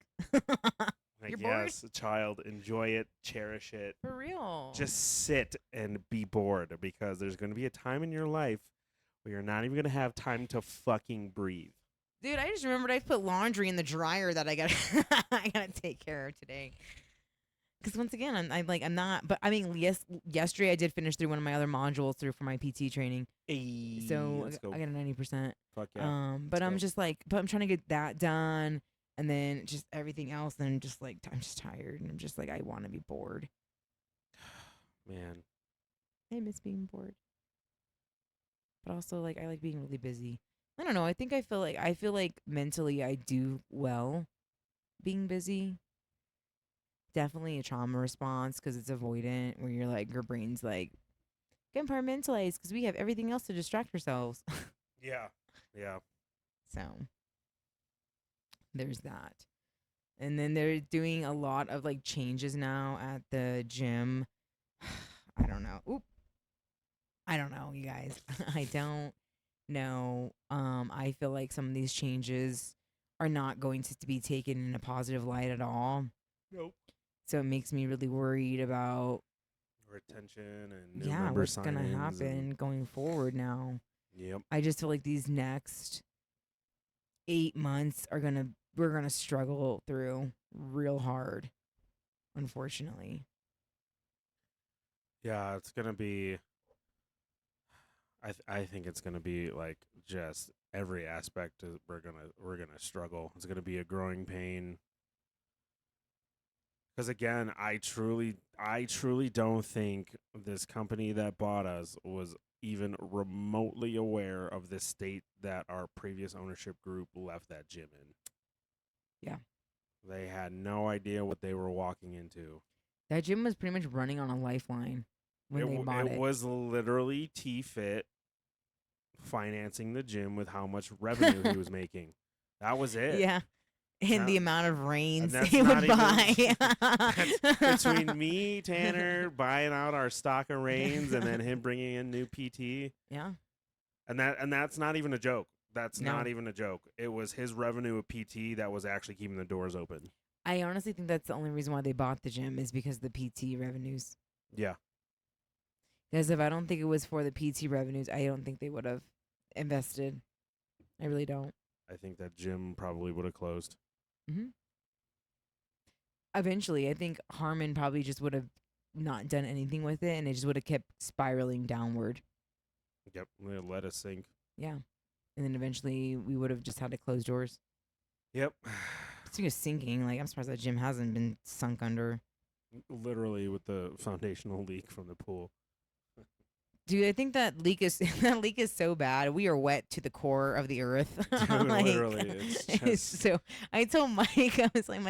like, You're bored? yes, child, enjoy it, cherish it. For real. Just sit and be bored because there's going to be a time in your life where you're not even going to have time to fucking breathe. Dude, I just remembered I put laundry in the dryer that I got I gotta take care of today. Because once again, I'm not. But I mean, yes, yesterday I did finish through one of my other modules through for my PT training, Hey, so let's go. I got a 90%. Fuck yeah. But Let's I'm go. just like, but I'm trying to get that done, and then just everything else. Then just like I'm just tired, and I'm just like I want to be bored. Man. I miss being bored, but also like I like being really busy. I don't know. I feel like mentally I do well being busy. Definitely a trauma response because it's avoidant, where you're like your brain's like compartmentalize because we have everything else to distract ourselves. Yeah. Yeah. So there's that. And then they're doing a lot of like changes now at the gym. I don't know. Oop. I don't know, you guys. I don't know. I feel like some of these changes are not going to be taken in a positive light at all. Nope. So it makes me really worried about Retention and new yeah, member what's gonna sign-ins and happen going forward now. yep. I just feel like these next 8 months are we're gonna struggle through real hard, unfortunately. Yeah, it's gonna be. I think it's gonna be like just every aspect. We're gonna struggle. It's gonna be a growing pain. Because again, I truly don't think this company that bought us was even remotely aware of the state that our previous ownership group left that gym in. Yeah. They had no idea what they were walking into. That gym was pretty much running on a lifeline when they bought It it. was literally T Fit financing the gym with how much revenue he was making. That was it. Yeah. And Now, the amount of and rains that's they not would even buy. that's between me, Tanner, buying out our stock of reins, and then him bringing in new PT. Yeah. And that's not even a joke. That's No. not even a joke. It was his revenue of PT that was actually keeping the doors open. I honestly think that's the only reason why they bought the gym is because of the PT revenues. Yeah. Because if I don't think it was for the PT revenues, I don't think they would have invested. I really don't. I think that gym probably would have closed. Hmm. Eventually, I think Harmon probably just would have not done anything with it, and it just would have kept spiraling downward. Yep. They let us sink. Yeah, and then eventually we would have just had to close doors. Yep. Speaking of sinking, like I'm surprised that gym hasn't been sunk under. Literally with the foundational leak from the pool. Dude, I think that leak is that leak is so bad. We are wet to the core of the earth. Dude, Like, literally, it's it's just so. I told Mike, I was like,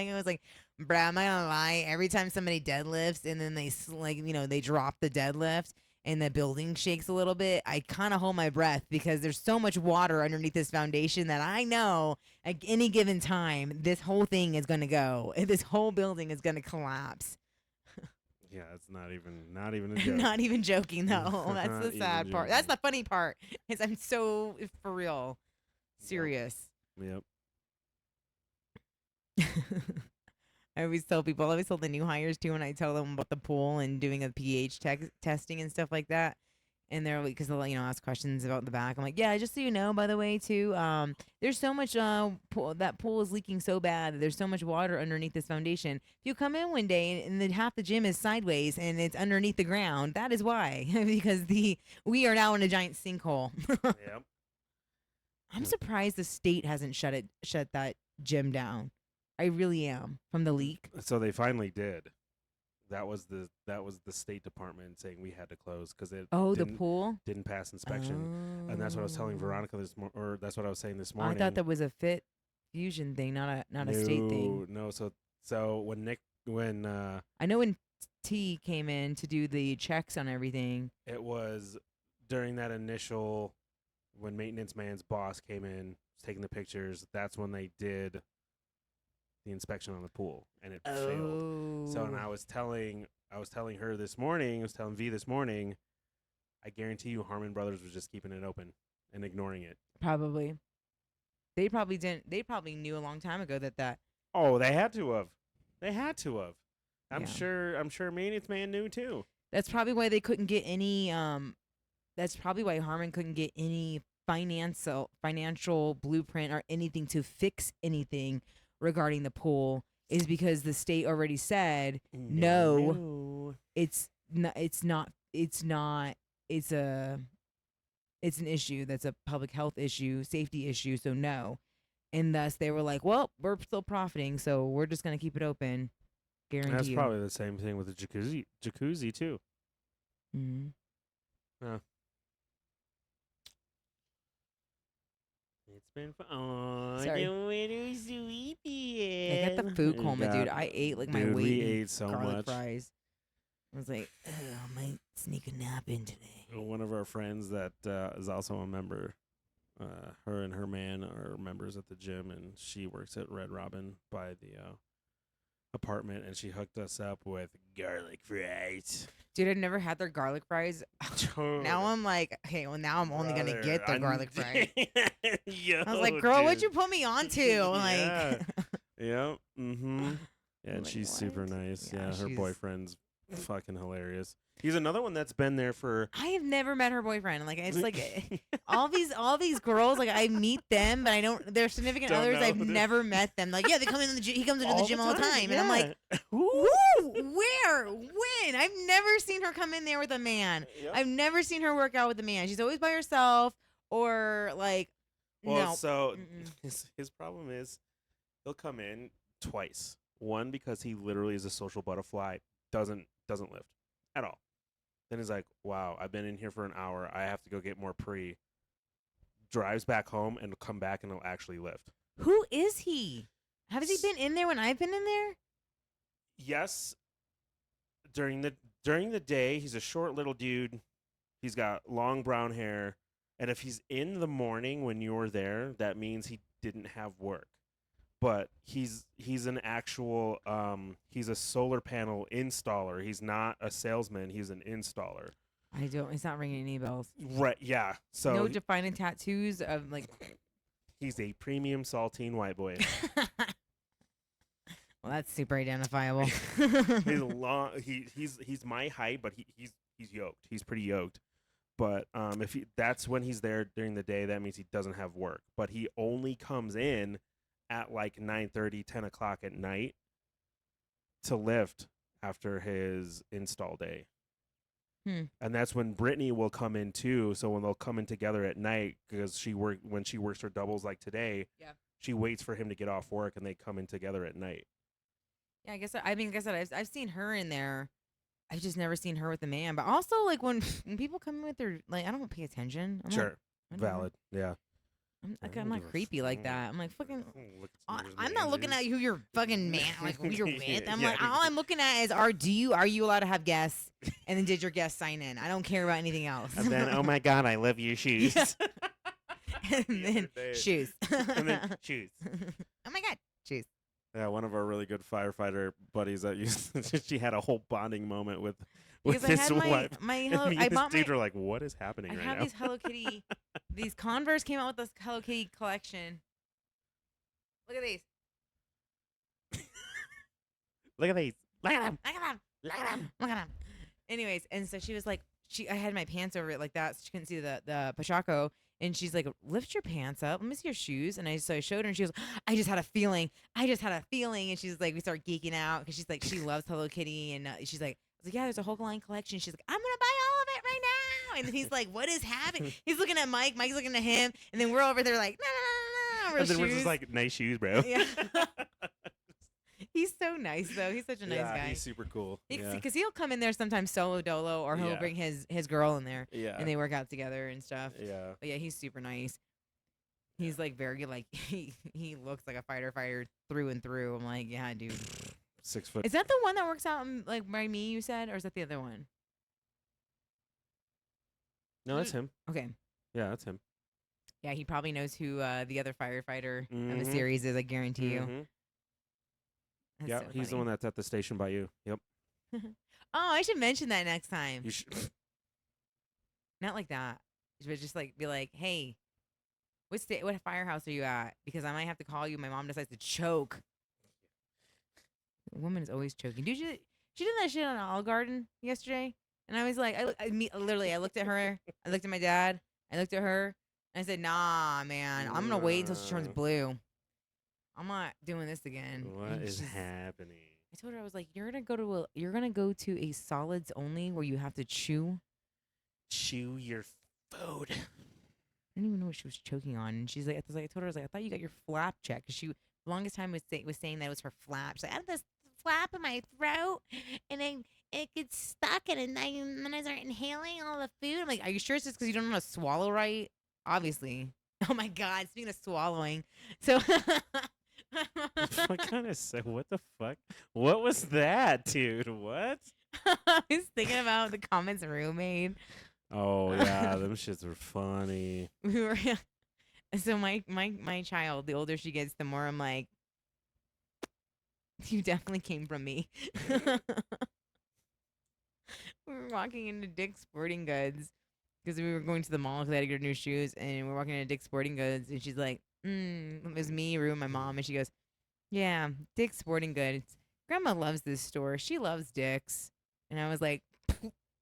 bruh, am I gonna lie? Every time somebody deadlifts and then they drop the deadlift and the building shakes a little bit, I kind of hold my breath because there's so much water underneath this foundation that I know at any given time this whole thing is gonna go. This whole building is gonna collapse. yeah, it's not even a joke. Not even joking though. That's Not the even sad part. That's joking. the funny part. Is I'm so for real serious. Yep. I always tell people. I always tell the new hires too when I tell them about the pool and doing a pH testing and stuff like that. And they're like, because they'll ask questions about the back. I'm like, yeah, just so you know, by the way, too, there's so much that pool is leaking so bad that there's so much water underneath this foundation. If you come in one day and then half the gym is sideways and it's underneath the ground, that is why because we are now in a giant sinkhole. Yep. I'm surprised the state hasn't shut that gym down. I really am from the leak. So they finally did. That was the State Department saying we had to close because it Oh, the didn't pool. didn't pass inspection, and that's what I was telling Oh. Veronica or that's what I was saying this I morning. thought that was a fit fusion thing, not a state thing. No. So when I know when T came in to do the checks on everything. it was during that initial when maintenance man's boss came in, was taking the pictures. That's when they did the inspection on the pool, and it failed. So, and Oh, I was telling her this morning, I was telling V this morning, I guarantee you Harmon Brothers was just keeping it open and ignoring it. probably. They probably didn't. They probably knew a long time ago that. Oh, they had to have. They had to have. I'm Yeah. sure maintenance man knew too. That's probably why they couldn't get any. That's probably why Harmon couldn't get any financial blueprint or anything to fix anything regarding the pool is because the state already said no. No. It's not. It's not. It's not. It's a. It's an issue that's a public health issue, safety issue. So no, and thus they were like, well, we're still profiting, so we're just gonna keep it open. Guarantee That's you. probably the same thing with the jacuzzi too. Mm-hmm. Yeah. It's been fun. Oh, Sorry. little sweetie. I got the food coma, dude. I ate like my Dude, weight we in ate so garlic much. fries. I was like, I might sneak a nap in today. One of our friends that is also a member, her and her man are members at the gym, and she works at Red Robin by the apartment, and she hooked us up with garlic fries. Dude, I've never had their garlic fries. Now I'm like, okay, well, now I'm only going to get the garlic fries. Yo, I was like, girl, what'd dude. you put me onto? Yeah. Like, Yep. Mm-hmm. Yeah, and like, she's super what? nice. Yeah, Yeah, her she's- boyfriend's fucking hilarious. He's another one that's been there for. I have never met her boyfriend. Like, it's like all these girls, like I meet them, but I don't. Their significant Don't others, know I've who they- never met them. Like, yeah, they come in the gym. He comes into the gym all the time, and I'm like, Woo! woo, where, when? I've never seen her come in there with a man. Yep. I've never seen her work out with a man. She's always by herself, or like, Well, no. so Mm-mm. his problem is he'll come in twice. One, because he literally is a social butterfly, doesn't lift at all. Then he's like, "Wow, I've been in here for an hour. I have to go get more pre." Drives back home and will come back and he'll actually lift. Who is he? Has he been in there when I've been in there? Yes, during the day, he's a short little dude. He's got long brown hair, and if he's in the morning when you're there, that means he didn't have work. But he's an actual he's a solar panel installer. He's not a salesman. He's an installer. I don't. It's not ringing any bells. Right? Yeah. So No defining tattoos of like. he's a premium saltine white boy. Well, that's super identifiable. He's long. He's my height, but he's yoked. He's pretty yoked. But if that's when he's there during the day, that means he doesn't have work. But he only comes in at like 9:30, 10 o'clock at night to lift after his install day. And that's when Brittany will come in too. So when they'll come in together at night, because when she works her doubles like today, Yeah. she waits for him to get off work and they come in together at night. Yeah, I guess. I mean, like I said, I've seen her in there. I've just never seen her with a man. But also, like when people come in with their like, I don't pay attention. I'm Sure, like, whatever. valid, yeah. I'm not creepy like that. I'm like fucking. Look at some of I'm his not looking at managers. who you're fucking man, like who you're with. I'm Yeah. like, all I'm looking at is are you allowed to have guests, and then did your guests sign in? I don't care about anything else. And then, oh my God, I love your shoes. Yeah. and The then other day. shoes. And then shoes. Oh my God, shoes. Yeah, one of our really good firefighter buddies that used she had a whole bonding moment with Because I his had wife. my And Hello. me I and this bought my. dude are like, what is happening I right have now? these Hello Kitty. These Converse came out with this Hello Kitty collection. Look at these. Look at these. Look at them. Look at them. Look at them. Look at them. Anyways, and so she was like, I had my pants over it like that, so she couldn't see the Pachaco. And she's like, lift your pants up. Let me see your shoes. And I showed her, and she was, I just had a feeling. And she's like, we start geeking out because she's like, she loves Hello Kitty, and she's like, I was like, yeah, there's a whole line collection. She's like, I'm gonna buy all of it right now. And then he's like, what is happening? He's looking at Mike. Mike's looking at him, and then we're over there like, no. And then we're just like, nice shoes, bro. Yeah. He's so nice though. He's such a nice guy. He's super cool. Yeah. Because he'll come in there sometimes solo dolo, or he'll Yeah. bring his girl in there, Yeah. and they work out together and stuff. Yeah. But yeah, he's super nice. He's like very like he looks like a fighter through and through. I'm like, yeah, dude. 6 foot. Is that the one that works out like by me? You said, or is that the other one? No, that's him. Okay. Yeah, that's him. Yeah, he probably knows who the other firefighter of the Mhm. series is. I guarantee you. Mhm. That's Yeah, so he's the funny. one that's at the station by you. Yep. Oh, I should mention that next time. You should. Not like that. But just like be like, hey, what firehouse are you at? Because I might have to call you. My mom decides to choke. The woman is always choking. Dude, she did that shit on Olive Garden yesterday, and I was like, literally, I looked at her, I looked at my dad, I looked at her, I said, nah, man. I'm gonna wait until she turns blue. I'm not doing this again. What And is happening? I told her, I was like, you're gonna go to a solids only where you have to chew. Chew your food. I didn't even know what she was choking on. And she's like, I told her, I was like, I thought you got your flap checked. Cause she, the longest time was saying that it was her flap. She's like, I have this flap in my throat, and then it gets stuck, and then I start inhaling all the food. I'm like, are you sure it's just because you don't know how to swallow right? Obviously. Oh my God. Speaking of swallowing, so. What kind of what the fuck? What was that, dude? What? I was thinking about the comments Rue made. Oh yeah, them shits were funny. We were so my child, the older she gets, the more I'm like, you definitely came from me. We were walking into Dick's Sporting Goods because we were going to the mall because I had to get her new shoes, and we're walking into Dick's Sporting Goods, and she's like, it was me, Rue, and my mom, and she goes, yeah, Dick's Sporting Goods. Grandma loves this store. She loves Dick's. And I was like,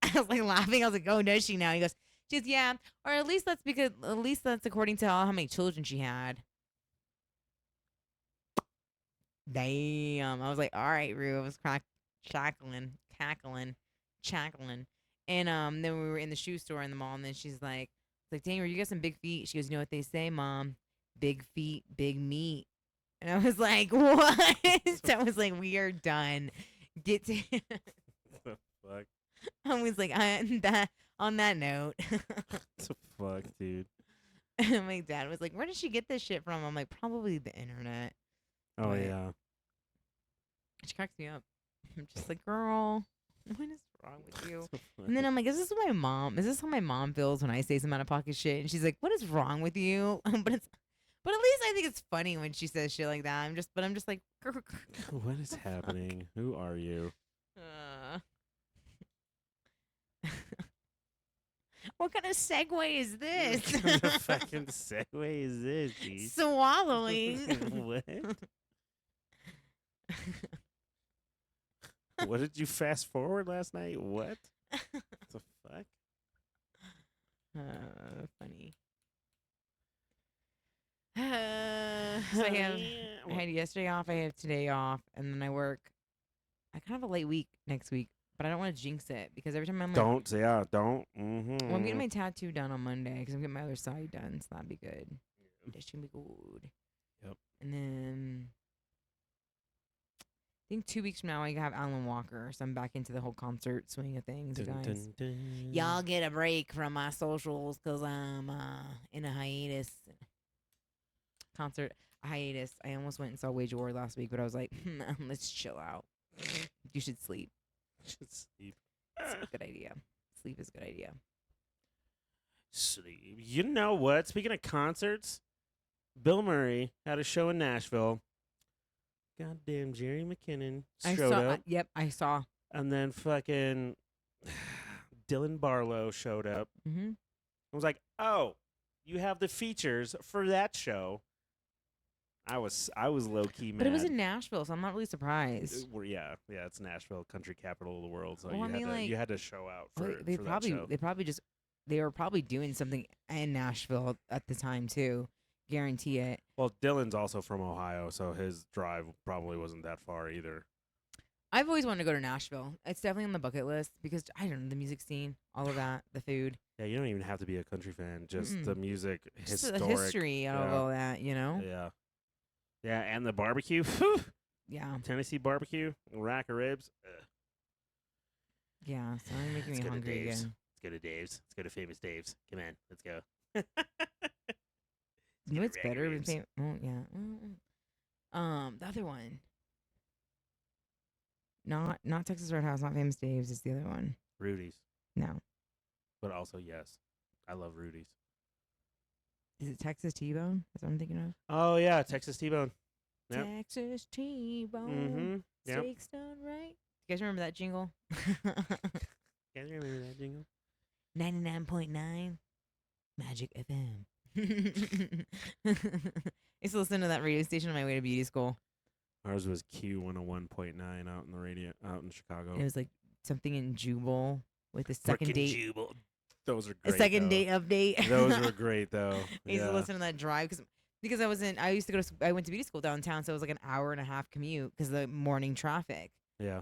I was like laughing. I was like, oh, does she now? He goes, she goes, yeah. Or at least that's according to how many children she had. Damn. I was like, all right, Rue. I was cackling. And then we were in the shoe store in the mall, and then she's like, dang, you got some big feet. She goes, you know what they say, Mom? Big feet, big meat. And I was like, what? I was like, we are done. Get to The fuck? I was like, on that note. What the fuck, dude? And my dad was like, where did she get this shit from? I'm like, probably the internet. Oh But yeah. she cracks me up. I'm just like, girl, what is wrong with you? So And then funny. I'm like, is this how my mom feels when I say some out of pocket shit? And she's like, what is wrong with you? But at least I think it's funny when she says shit like that. I'm just like, What is happening? Who are you? uh, what kind of segue is this? What kind of fucking segue is this, dude? Swallowing. What? What did you fast forward last night? What? The fuck? Funny. So I had yesterday off. I have today off, and then I work. I kind of have a late week next week, but I don't want to jinx it because every time I'm like, Don't. Yeah. Don't. well, I'm getting Mm-hmm. my tattoo done on Monday because I'm getting my other side done, so that'd be good. That should be good. Yep. And then I think 2 weeks from now I have Alan Walker, so I'm back into the whole concert swing of things, you Dun, guys. dun, dun. Y'all get a break from my socials because I'm in a hiatus. Concert hiatus. I almost went and saw Wage War last week, but I was like, let's chill out. You should sleep. Should sleep. It's a good idea. Sleep is a good idea. Sleep. You know what? Speaking of concerts, Bill Murray had a show in Nashville. Goddamn Jerry McKinnon showed up. Yep, I saw. And then fucking Dylan Barlow showed up. Mm-hmm. I was like, oh, you have the features for that show. I was low key mad. But it was in Nashville, so I'm not really surprised. Yeah, it's Nashville, country capital of the world. So Well, you had to show out for, they for that show. they were probably doing something in Nashville at the time too. Guarantee it. Well, Dylan's also from Ohio, so his drive probably wasn't that far either. I've always wanted to go to Nashville. It's definitely on the bucket list because I don't know, the music scene, all of that, the food, Yeah, you don't even have to be a country fan. Just the music, just historic. the history and yeah. all that, you know. Yeah. Yeah, and the barbecue. Whew. Yeah, Tennessee barbecue, a rack of ribs. Ugh. yeah. So I'm making Let's me go to hungry Dave's. again. Let's go to Dave's. Let's go to Famous Dave's. Come on, let's go. You know what's rack of better than ribs. oh yeah. The other one. Not Texas Roadhouse, not Famous Dave's. It's the other one. Rudy's. No, But also, yes, I love Rudy's. is it Texas T-Bone? That's what I'm thinking of. Oh, yeah, Texas T-Bone. Yep. Texas T-Bone. Mm-hmm. Yep. Steaks done right. You guys remember that jingle? Can you remember that jingle? 99.9 Magic FM. I used to listen to that radio station on my way to beauty school. Ours was Q101.9 out in the radio, out in Chicago. It was like something in Jubal with the second Frickin' date. Jubal. Those are A great. second though. date update. Those were great though. I used to Yeah. listen to that drive because I used to go to I went to beauty school downtown, so it was like an hour and a half commute because of the morning traffic. Yeah.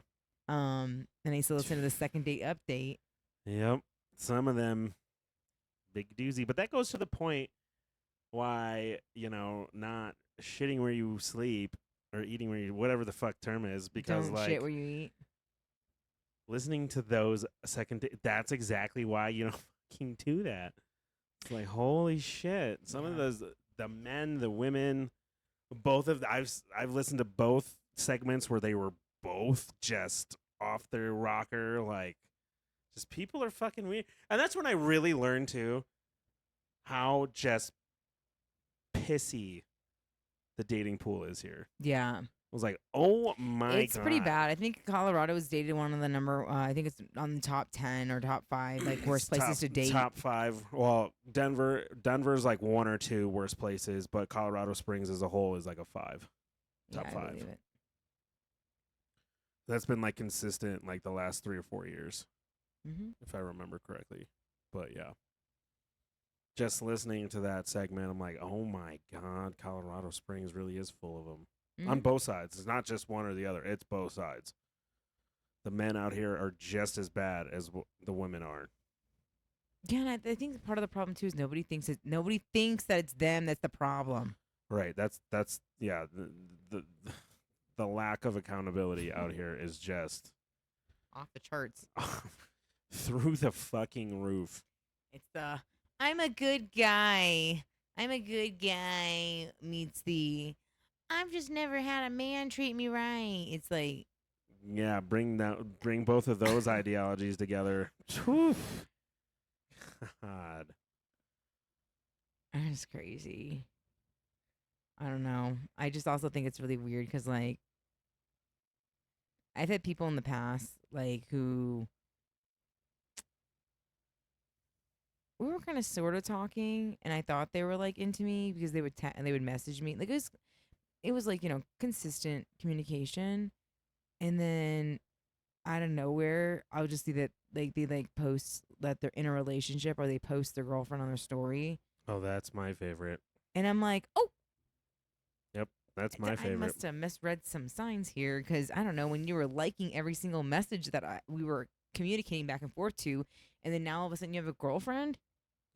And I used to listen to the second date update. Yep. Some of them big doozy, but that goes to the point why not shitting where you sleep or eating where you whatever the fuck term is because Don't like shit where you eat. listening to those that's exactly why you don't fucking do that. It's like holy shit. Some of Yeah. those the men, the women, both of I've listened to both segments where they were both just off their rocker, like just people are fucking weird. And that's when I really learned too how just pissy the dating pool is here. Yeah. I was like, oh my god. It's pretty bad. I think Colorado was dated one of the number. I think it's on the top 10 or top 5 like worst places to date. Top 5. Well, Denver's like 1 or 2 worst places, but Colorado Springs as a whole is like a 5. Top Yeah, I 5. believe it. That's been like consistent like the last 3 or 4 years, if I remember correctly. But yeah. Just listening to that segment, I'm like, oh my god, Colorado Springs really is full of them. On both sides. It's not just one or the other. It's both sides. The men out here are just as bad as the women are. Yeah, and I think part of the problem too is nobody thinks that it's them that's the problem. Right. That's yeah. The lack of accountability out here is just Off the charts. through the fucking roof. It's the I'm a good guy. I'm a good guy meets the I've just never had a man treat me right. It's like Yeah, bring both of those ideologies together. Whew. God. it's crazy. I don't know. I just also think it's really weird because like I've had people in the past like who we were kind of sort of talking, and I thought they were like into me because they would they would message me like it was like consistent communication, and then out of nowhere I'll just see that like they like post that they're in a relationship or they post their girlfriend on their story, Oh, that's my favorite. and I'm like, oh, Yep, that's my I favorite. must have misread some signs here because I don't know when you were liking every single message that we were communicating back and forth to, and then now all of a sudden you have a girlfriend.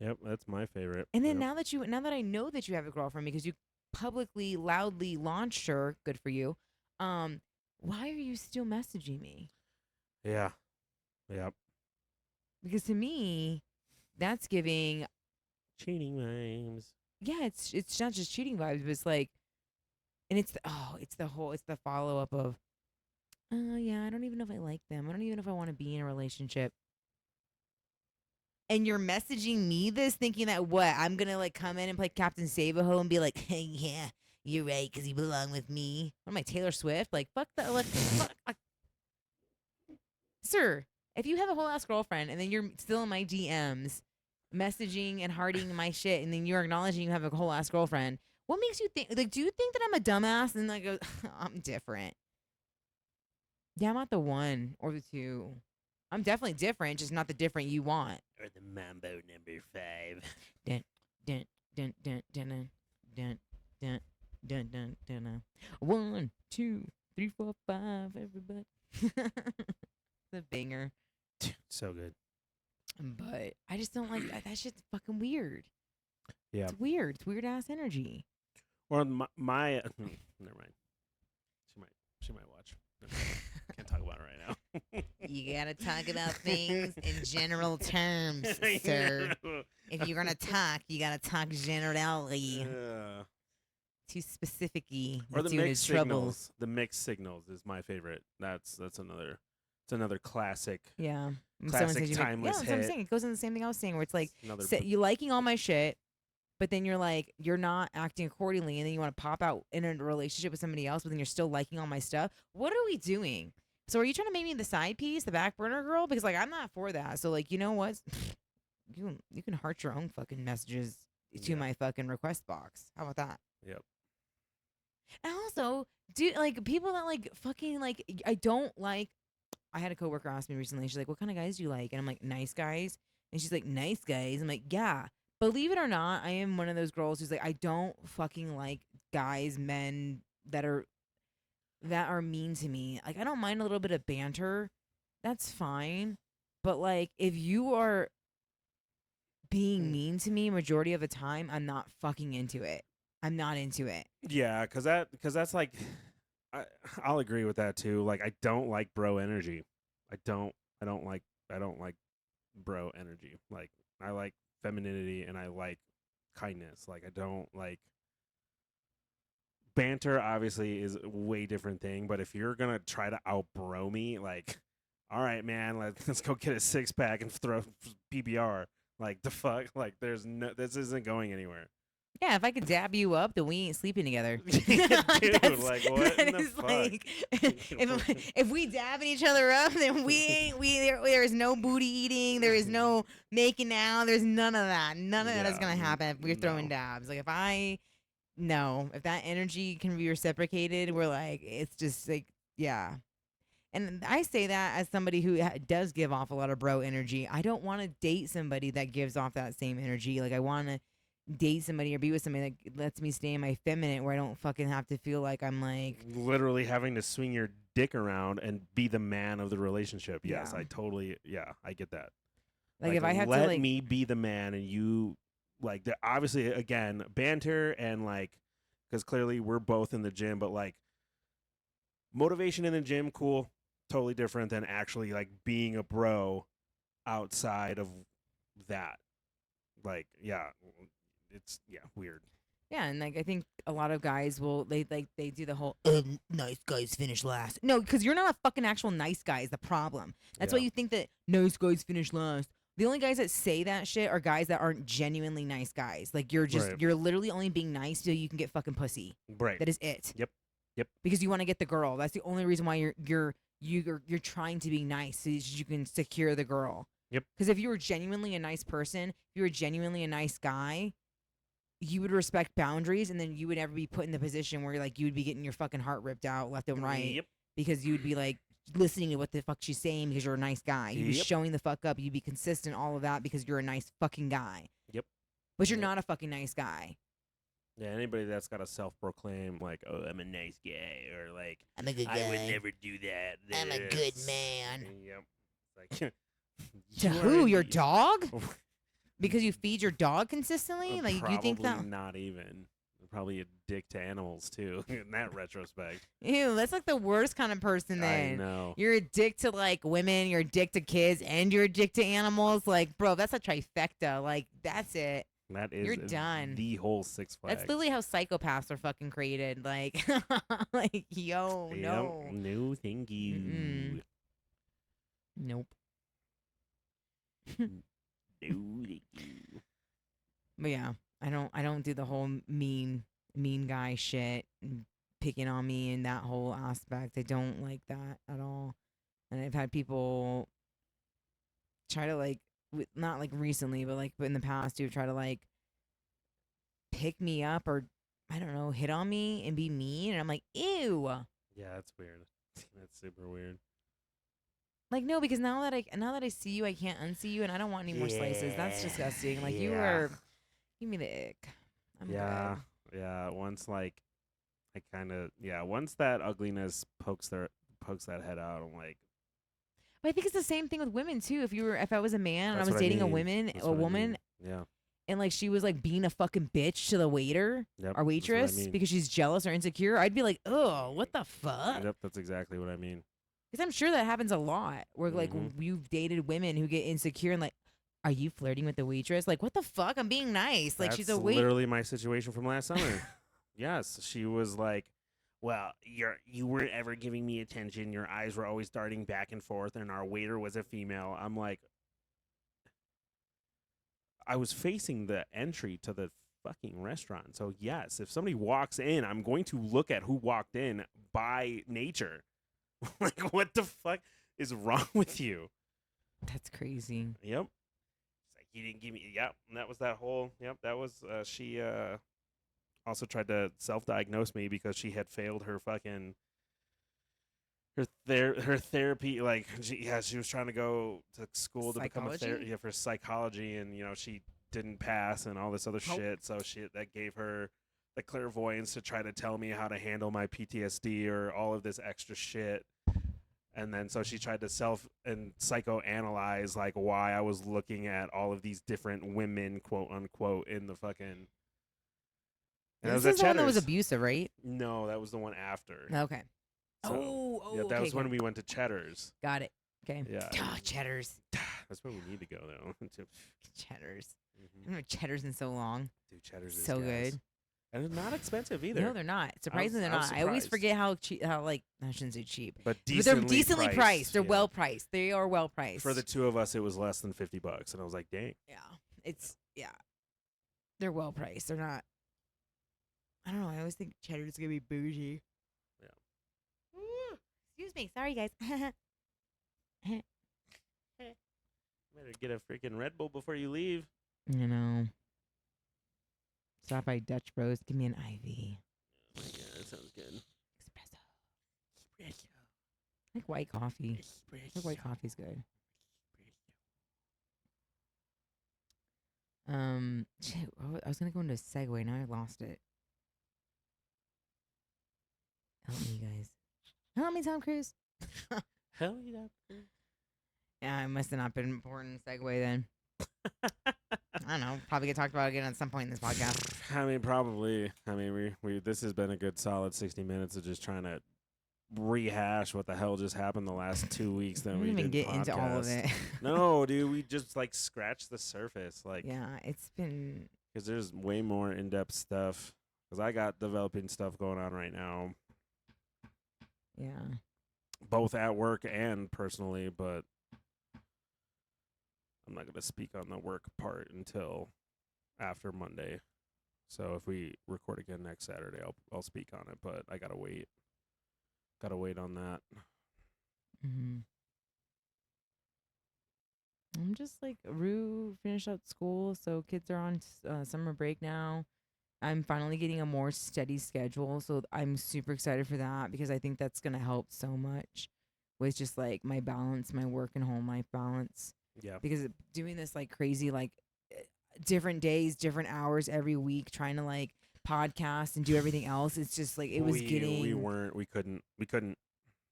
Yep, that's my favorite. And then Yep. now that I know that you have a girlfriend because you publicly loudly launched her, good for you. Why are you still messaging me? Yeah. Yep. Because to me, that's giving Cheating vibes. yeah, it's not just cheating vibes, but it's like and it's the follow up of oh yeah, I don't even know if I like them. I don't even know if I want to be in a relationship. And you're messaging me this thinking that what? I'm going to like come in and play Captain Save-A-Ho and be like, hey, yeah, you're right because you belong with me. What am I, Taylor Swift? Like, fuck that. Like, fuck. Sir, if you have a whole ass girlfriend and then you're still in my DMs messaging and hearting my shit and then you're acknowledging you have a whole ass girlfriend, what makes you think, like, do you think that I'm a dumbass? And like, I'm different. Yeah, I'm not the 1 or the 2. I'm definitely different, just not the different you want. Or the Mambo number 5. Dun dun dun dun dun dun dun dun dun dun dun. 1, 2, 3, 4, 5. Everybody. The banger. So good. But I just don't like that. That shit's fucking weird. Yeah. It's weird. It's weird ass energy. Or my never mind. She might watch. Never mind. Can't talk about it right now. You gotta talk about things in general terms, sir. If you're gonna talk, you gotta talk generally. Too specific-y. Or the gets you into mixed trouble. signals. The mixed signals is my favorite. That's another. It's another classic. Yeah. When Classic someone says timeless yeah, that's what I'm hit. saying. It goes in the same thing I was saying, where it's like Another. you liking all my shit, but then you're like you're not acting accordingly, and then you want to pop out in a relationship with somebody else, but then you're still liking all my stuff. What are we doing? So are you trying to make me the side piece, the back burner girl? Because like I'm not for that. So like you know what? You can heart your own fucking messages to my fucking request box. How about that? Yep. And also, do like people that like fucking like I don't like. I had a coworker ask me recently. She's like, "What kind of guys do you like?" And I'm like, "Nice guys." And she's like, nice guys. I'm like, yeah. Believe it or not, I am one of those girls who's like, I don't fucking like guys, men that are mean to me. Like, I don't mind a little bit of banter. That's fine. But like, if you are being Mm. mean to me majority of the time, I'm not fucking into it. I'm not into it. Yeah, cause that's like, I I'll agree with that too. Like I don't like bro energy. I don't I don't like I don't like bro energy. Like I like femininity and I like kindness. Like I don't like banter. Obviously, is a way different thing. But if you're gonna try to out bro me, like, all right, man, let's go get a 6-pack and throw PBR. Like the fuck, like there's no, this isn't going anywhere. Yeah, if I could dab you up, then we ain't sleeping together. Dude, That's, like what in that the is fuck? like, if we dabbing each other up, then there is no booty eating, there is no making out, there's none of that. None of that is Yeah, gonna happen if we're throwing no. dabs. Like if that energy can be reciprocated, we're like, it's just like, yeah. And I say that as somebody who does give off a lot of bro energy. I don't want to date somebody that gives off that same energy. Like I want to date somebody or be with somebody that lets me stay in my feminine, where I don't fucking have to feel like I'm like, Literally having to swing your dick around and be the man of the relationship. Yes, yeah. I totally, yeah, I get that. Like if I have to let like, me be the man and you, like, obviously, again, banter and like, because clearly we're both in the gym, but like, motivation in the gym, cool, totally different than actually like being a bro outside of that. Like, yeah, it's, yeah, weird. yeah, and like I think a lot of guys will they do the whole nice guys finish last. No, because you're not a fucking actual nice guy is the problem. That's why Yeah. you think that nice guys finish last. The only guys that say that shit are guys that aren't genuinely nice guys. Like Right. you're literally only being nice so you can get fucking pussy. Right. That is it. Yep. Yep. Because you want to get the girl. That's the only reason why you're trying to be nice so that you can secure the girl. Yep. Because if you were genuinely a nice person, if you were genuinely a nice guy, you would respect boundaries, and then you would never be put in the position where like you would be getting your fucking heart ripped out left and right. Yep. Because you would be like listening to what the fuck she's saying because you're a nice guy. You'd be Yep. showing the fuck up. You'd be consistent, all of that because you're a nice fucking guy. Yep. But you're Yep. not a fucking nice guy. Yeah, anybody that's got a self-proclaim like, "Oh, I'm a nice guy," or like, I'm a good guy. "I would never do that." I'm a good this." man. Yep. Like, To you who? are Your the- dog? Because you feed your dog consistently? Like you think that? Probably not even. Probably a dick to animals too. In that retrospect, Ew, that's like the worst kind of person. Then I know. you're a dick to like women, you're a dick to kids, and you're a dick to animals. Like, bro, that's a trifecta. Like, that's it. That is You're done. the whole Six Flags. That's literally how psychopaths are fucking created. Like, like, yo, Yep. no, No, thank you. Mm-mm. Nope. No, thank you. But yeah, I don't do the whole mean guy shit, and picking on me and that whole aspect. I don't like that at all. And I've had people try to like, not like recently, but in the past, who try to like pick me up or I don't know, hit on me and be mean, and I'm like, ew. Yeah, that's weird. That's super weird. Like, no, because now that I see you, I can't unsee you, and I don't want any more slices. That's Yeah. disgusting. Like you Yeah. are, give me the ick. I'm Yeah, good. yeah. Once like, I kind of Once that ugliness pokes that head out, I'm like, But I think it's the same thing with women too. If I was a man and I that's was what I dating mean. That's a what I woman, mean. Yeah. and like she was like being a fucking bitch to the waiter Yep. or That's what I waitress mean. because she's jealous or insecure, I'd be like, oh, what the fuck? Yep. That's exactly what I mean. Because I'm sure that happens a lot. Where like Mhm. you've dated women who get insecure and like, are you flirting with the waitress? Like, what the fuck? I'm being nice. Like, That's she's a wait. literally my situation from last summer. Yes, she was like, "Well, you weren't ever giving me attention. Your eyes were always darting back and forth, and our waiter was a female." I'm like, I was facing the entry to the fucking restaurant. So yes, if somebody walks in, I'm going to look at who walked in by nature. Like, what the fuck is wrong with you? That's crazy. Yep. It's like you didn't give me. Yep. And that was that whole. Yep. That was. She also tried to self-diagnose me because she had failed her fucking her therapy, like she was trying to go to school to become a Psychology? for psychology, and she didn't pass and all this other Oh. shit. So that gave her the clairvoyance to try to tell me how to handle my PTSD or all of this extra shit. And then so she tried to self and psychoanalyze like why I was looking at all of these different women, quote unquote, in the fucking. And I This was at is the one that was Cheddar's. abusive, right? No, that was the one after. Okay. So yeah, that Okay, was when okay. we went to Cheddar's. Got it. Okay. Yeah, Cheddars. that's where we need to go though. Cheddars. I Mhm. haven't had cheddars in so long. Dude, Cheddar's is So gas. good. And it's not expensive either. No, they're not. Surprisingly, they're I was not. I always surprised. forget how cheap, how like I shouldn't say cheap, But but they're decently decently priced. They're yeah. well priced. They are well priced. For the two of us, it was less than $50, and I was like, dang. yeah, they're well priced. They're not. I don't know. I always think cheddar's gonna be bougie. Yeah. Ooh, excuse me. Sorry, guys. Better get a freaking Red Bull before you leave. You know. Stop by Dutch Bros. Give me an IV. Oh my god, that sounds good. Espresso. I like white coffee. I think white coffee's good. Shit, I was gonna go into a segue. Now I lost it. Help me, guys. Help me, Tom Cruise. Hell yeah. Yeah, it must have not been an important segue then. I don't know. Probably get talked about again at some point in this podcast. I mean, probably. I mean, we this has been a good solid 60 minutes of just trying to rehash what the hell just happened the last 2 weeks. Then We we didn't even did get into all of podcast. it. No, dude, we just like scratched the surface. Like, Yeah, it's been. because there's way more in-depth stuff. Because I got developing stuff going on right now, Yeah. both at work and personally. But I'm not gonna speak on the work part until after Monday. So if we record again next Saturday, I'll speak on it. But I gotta wait. Gotta wait on that. Mm-hmm. I'm just like Rue finished up school, so kids are on summer break now. I'm finally getting a more steady schedule, so I'm super excited for that because I think that's gonna help so much with just like my balance, my work and home life balance. Yeah. Because doing this like crazy, like different days, different hours every week, trying to like podcast and do everything else, it's just like it was getting. We couldn't.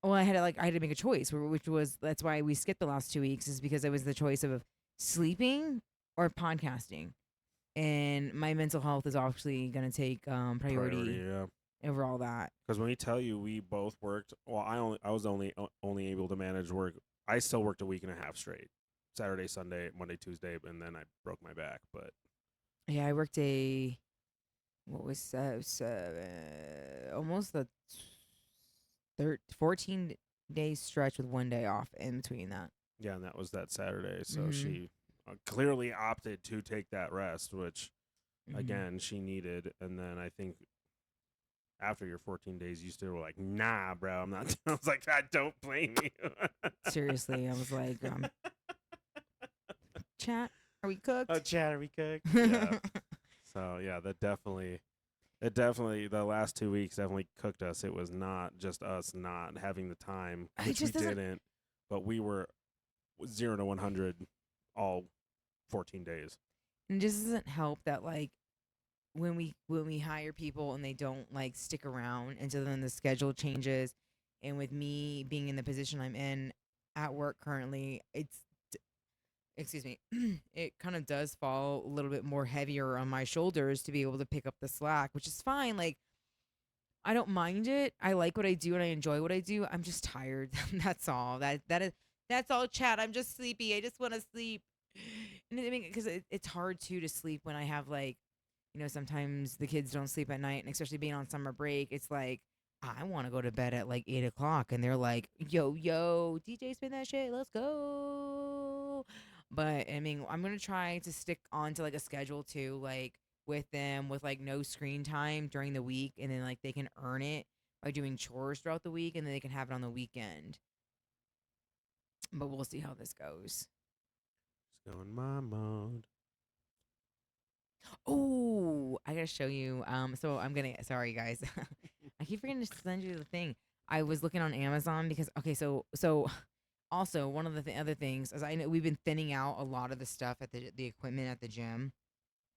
Well, I had to make a choice, which was that's why we skipped the last 2 weeks, is because it was the choice of sleeping or podcasting, and my mental health is obviously going to take priority Yeah. over all that. Because when we tell you we both worked, well, I was only able to manage work. I still worked a week and a half straight, Saturday, Sunday, Monday, Tuesday, and then I broke my back. But Yeah, I worked almost a 14-day stretch with 1 day off in between that. yeah, and that was that Saturday. So Mhm. she clearly opted to take that rest, which Mhm. again she needed. And then I think after your 14 days, you still were like, "Nah, bro, I'm not." I was like, "I don't blame you." Seriously, I was like, chat, are we cooked? Oh, chat, are we cooked? Yeah. So yeah, the last 2 weeks definitely cooked us. It was not just us not having the time, It which we just doesn't. didn't, but we were 0 to 100 all 14 days. It just doesn't help that like when we hire people and they don't like stick around, and so then the schedule changes, and with me being in the position I'm in at work currently, excuse me, it kind of does fall a little bit more heavier on my shoulders to be able to pick up the slack, which is fine. Like I don't mind it. I like what I do and I enjoy what I do. I'm just tired. That's all. That's all, chat. I'm just sleepy. I just want to sleep. And I mean, because it's hard too to sleep when I have like, sometimes the kids don't sleep at night, and especially being on summer break, it's like I want to go to bed at like 8 o'clock, and they're like, yo, DJ, spin that shit. Let's go. But I mean, I'm gonna try to stick on to like a schedule too, like with them with like no screen time during the week, and then like they can earn it by doing chores throughout the week, and then they can have it on the weekend. But we'll see how this goes. Just going my mode. Oh, I gotta show you. So I'm gonna. Sorry, guys. I keep forgetting to send you the thing. I was looking on Amazon because okay, also one of the other things is I know we've been thinning out a lot of the stuff at the equipment at the gym.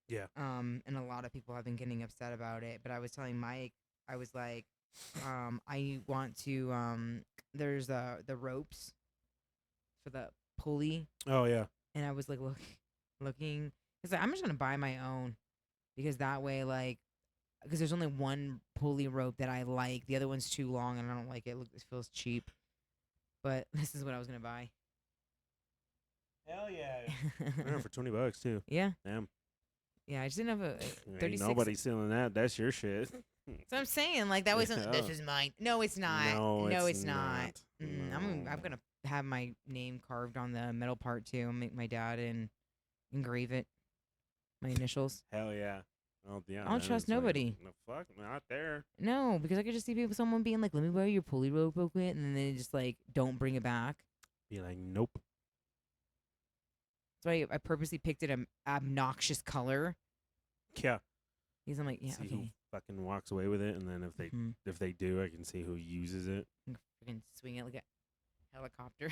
Yeah. And a lot of people have been getting upset about it. But I was telling Mike, I was like, I want to there's the ropes for the pulley, Oh yeah. and I was like looking because I'm just gonna buy my own because that way like because there's only one pulley rope that I like. The other one's too long and I don't like it. Look, it feels cheap. But this is what I was gonna buy. Hell yeah. Yeah, for $20 too. Yeah, Damn. yeah. I just didn't have a Ain't 36. nobody stealing that. That's your shit. So I'm saying like that was this Yeah. is mine. No, it's not. No, No, it's it's not. not. I'm No. gonna have my name carved on the metal part too. Make my dad and engrave it, my initials. Hell yeah. Oh yeah. I don't Then trust it's like, nobody. no fuck, not there. No, because I could just see people, someone being like, "Let me borrow your pulley rope real quick," and then they just like don't bring it back. Be like, nope. So I purposely picked it an obnoxious color Yeah. because I'm like, yeah, See who okay. fucking walks away with it, and then Mhm. if they do, I can see who uses it. Freaking swing it like a helicopter.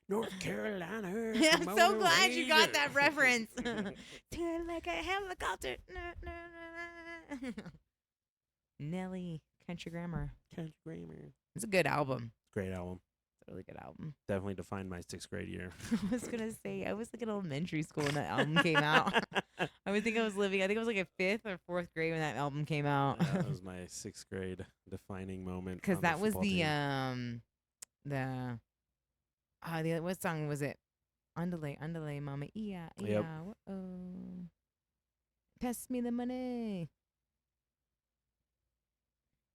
North Carolina. I'm so glad you got that reference. Turn like a helicopter. Nelly, Country Grammar. Country Grammar. It's a good album. Great album. It's a really good album. Definitely defined my 6th grade year. I was gonna say I was like in elementary school when that album came out. I think I was like a 5th or 4th grade when that album came out. That was my 6th grade defining moment. Because on that was football the team. what song was it? Underlay, mama, yeah, Yep. oh, pass me the money.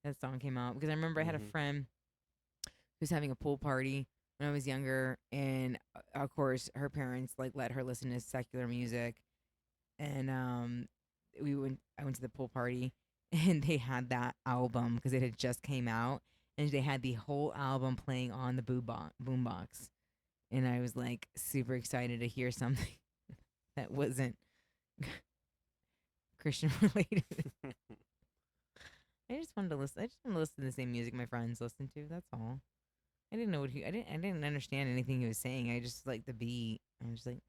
That song came out because I remember I had a Mhm. friend who was having a pool party when I was younger, and of course her parents like let her listen to secular music, and I went to the pool party, and they had that album because it had just came out, and they had the whole album playing on the boombox, and I was like super excited to hear something that wasn't Christian related. I just wanted to listen. I just wanted to listen to the same music my friends listen to. That's all. I didn't know what I didn't understand anything he was saying. I just like the beat. I was just like,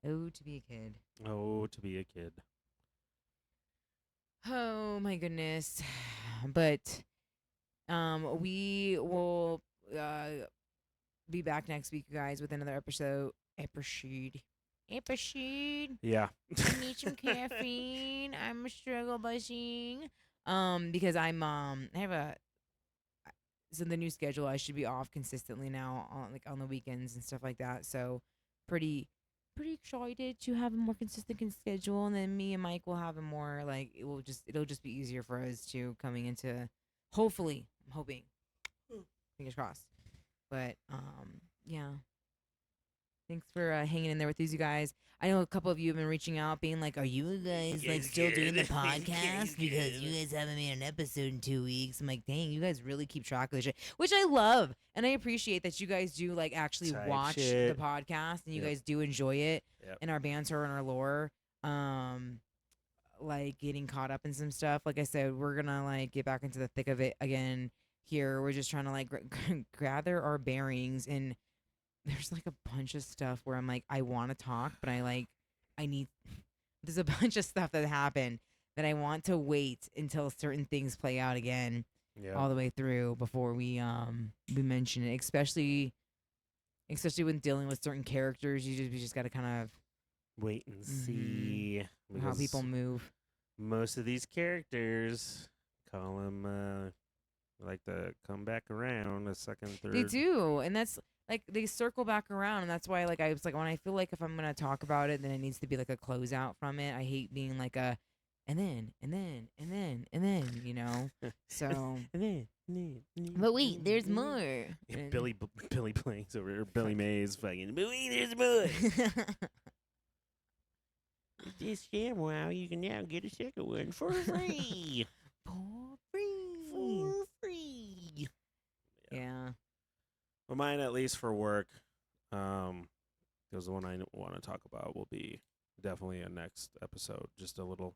oh, to be a kid. Oh, to be a kid. Oh my goodness. But we will be back next week, guys, with another episode. Episode. Yeah. I need some caffeine. I'm a struggle bussing. Because I have a so the new schedule, I should be off consistently now on the weekends and stuff like that. So pretty excited to have a more consistent schedule, and then me and Mike will have a more like it'll just be easier for us to coming into hopefully. I'm hoping. Fingers crossed. But yeah. Thanks for hanging in there with these, you guys. I know a couple of you have been reaching out, being like, "Are you guys like still doing the podcast? Because you guys haven't made an episode in 2 weeks." I'm like, "Dang, you guys really keep track of this shit," which I love, and I appreciate that you guys do like actually Type watch shit. the podcast and you Yep. guys do enjoy it Yep. and our banter and our lore. Like getting caught up in some stuff. Like I said, we're gonna like get back into the thick of it again. Here, we're just trying to like gather our bearings and there's like a bunch of stuff where I'm like, I want to talk, but I need, there's a bunch of stuff that happened that I want to wait until certain things play out again Yeah. all the way through before we mention it, especially when dealing with certain characters. We just got to kind of Wait and see. how people because move. Most of these characters call them like to come back around a second, third. They do, and that's like they circle back around, and that's why like I was like when I feel like if I'm gonna talk about it, then it needs to be like a closeout from it. I hate being like a, and then, you know. So, but wait, there's more. Yeah, Billy Blanks over, or Billy Mays fucking. But wait, there's more. This ShamWow, you can now get a second one for free. For free. For free. Yeah. Well, mine, at least for work, because the one I want to talk about will be definitely a next episode. Just a little.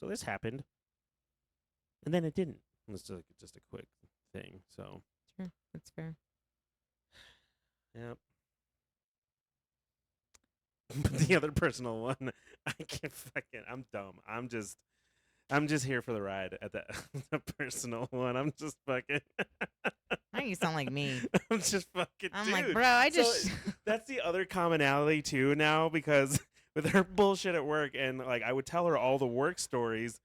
So this happened. and then it didn't. It was just a quick thing. So Sure, that's fair. yep. But the other personal one, I can't fucking. I'm dumb. I'm just here for the ride at the the personal one. I'm just fucking. Now you sound like me. I'm just fucking. I'm dude. like, bro, I So just. that's the other commonality too now because with her bullshit at work and like I would tell her all the work stories.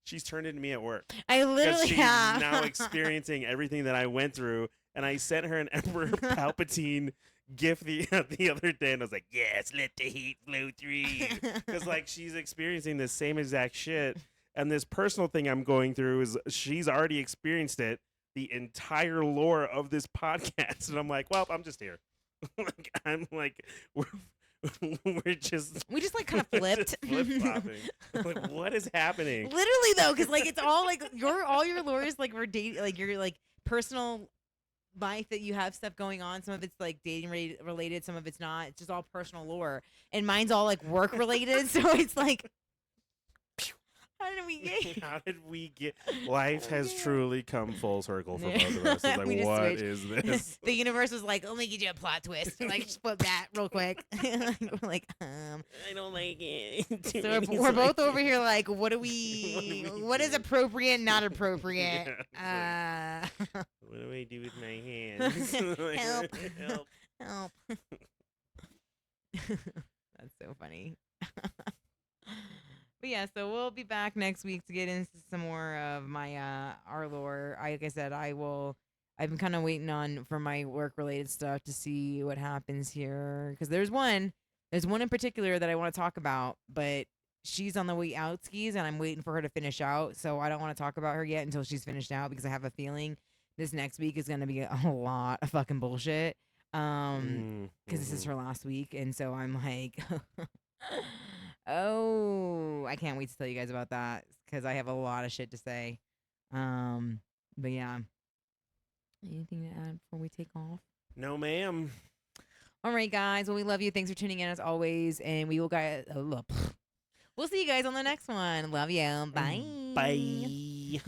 She's turned into me at work I because literally she's have. now experiencing everything that I went through. And I sent her an Emperor Palpatine gift the other day, and I was like, "Yes, let the heat flow through you," because like she's experiencing the same exact shit. And this personal thing I'm going through is she's already experienced it, the entire lore of this podcast, and I'm like, "Well, I'm just here." Like I'm like, we're just We just like kind of flipped. flip flopping. Like, what is happening? Literally though, because like it's all like all your lures like were dating, like your like personal life that you have stuff going on. Some of it's like dating related, some of it's not. It's just all personal lore, and mine's all like work related. So it's like, how did we get? How did we get? Life has Yeah. truly come full circle for Yeah. both of us. It's like, We just what switched. is this? The universe was like, let me get you a plot twist. Like, just flip that real quick. We're like, I don't like it. So we're both over here like, what do we? What is do? appropriate, not appropriate? Yeah, what do I do with my hands? Like, Help. help. Help. That's so funny. But yeah, so we'll be back next week to get into some more of my our lore. Like I said, I've been kind of waiting on for my work related stuff to see what happens here because there's one in particular that I want to talk about, but she's on the way out skis and I'm waiting for her to finish out. So I don't want to talk about her yet until she's finished out because I have a feeling this next week is going to be a lot of fucking bullshit. Because this is her last week, and so I'm like, oh, I can't wait to tell you guys about that because I have a lot of shit to say. But yeah, anything to add before we take off? No, ma'am. All right, guys. Well, we love you. Thanks for tuning in as always, and we will guys. We'll see you guys on the next one. Love you. Bye. Bye.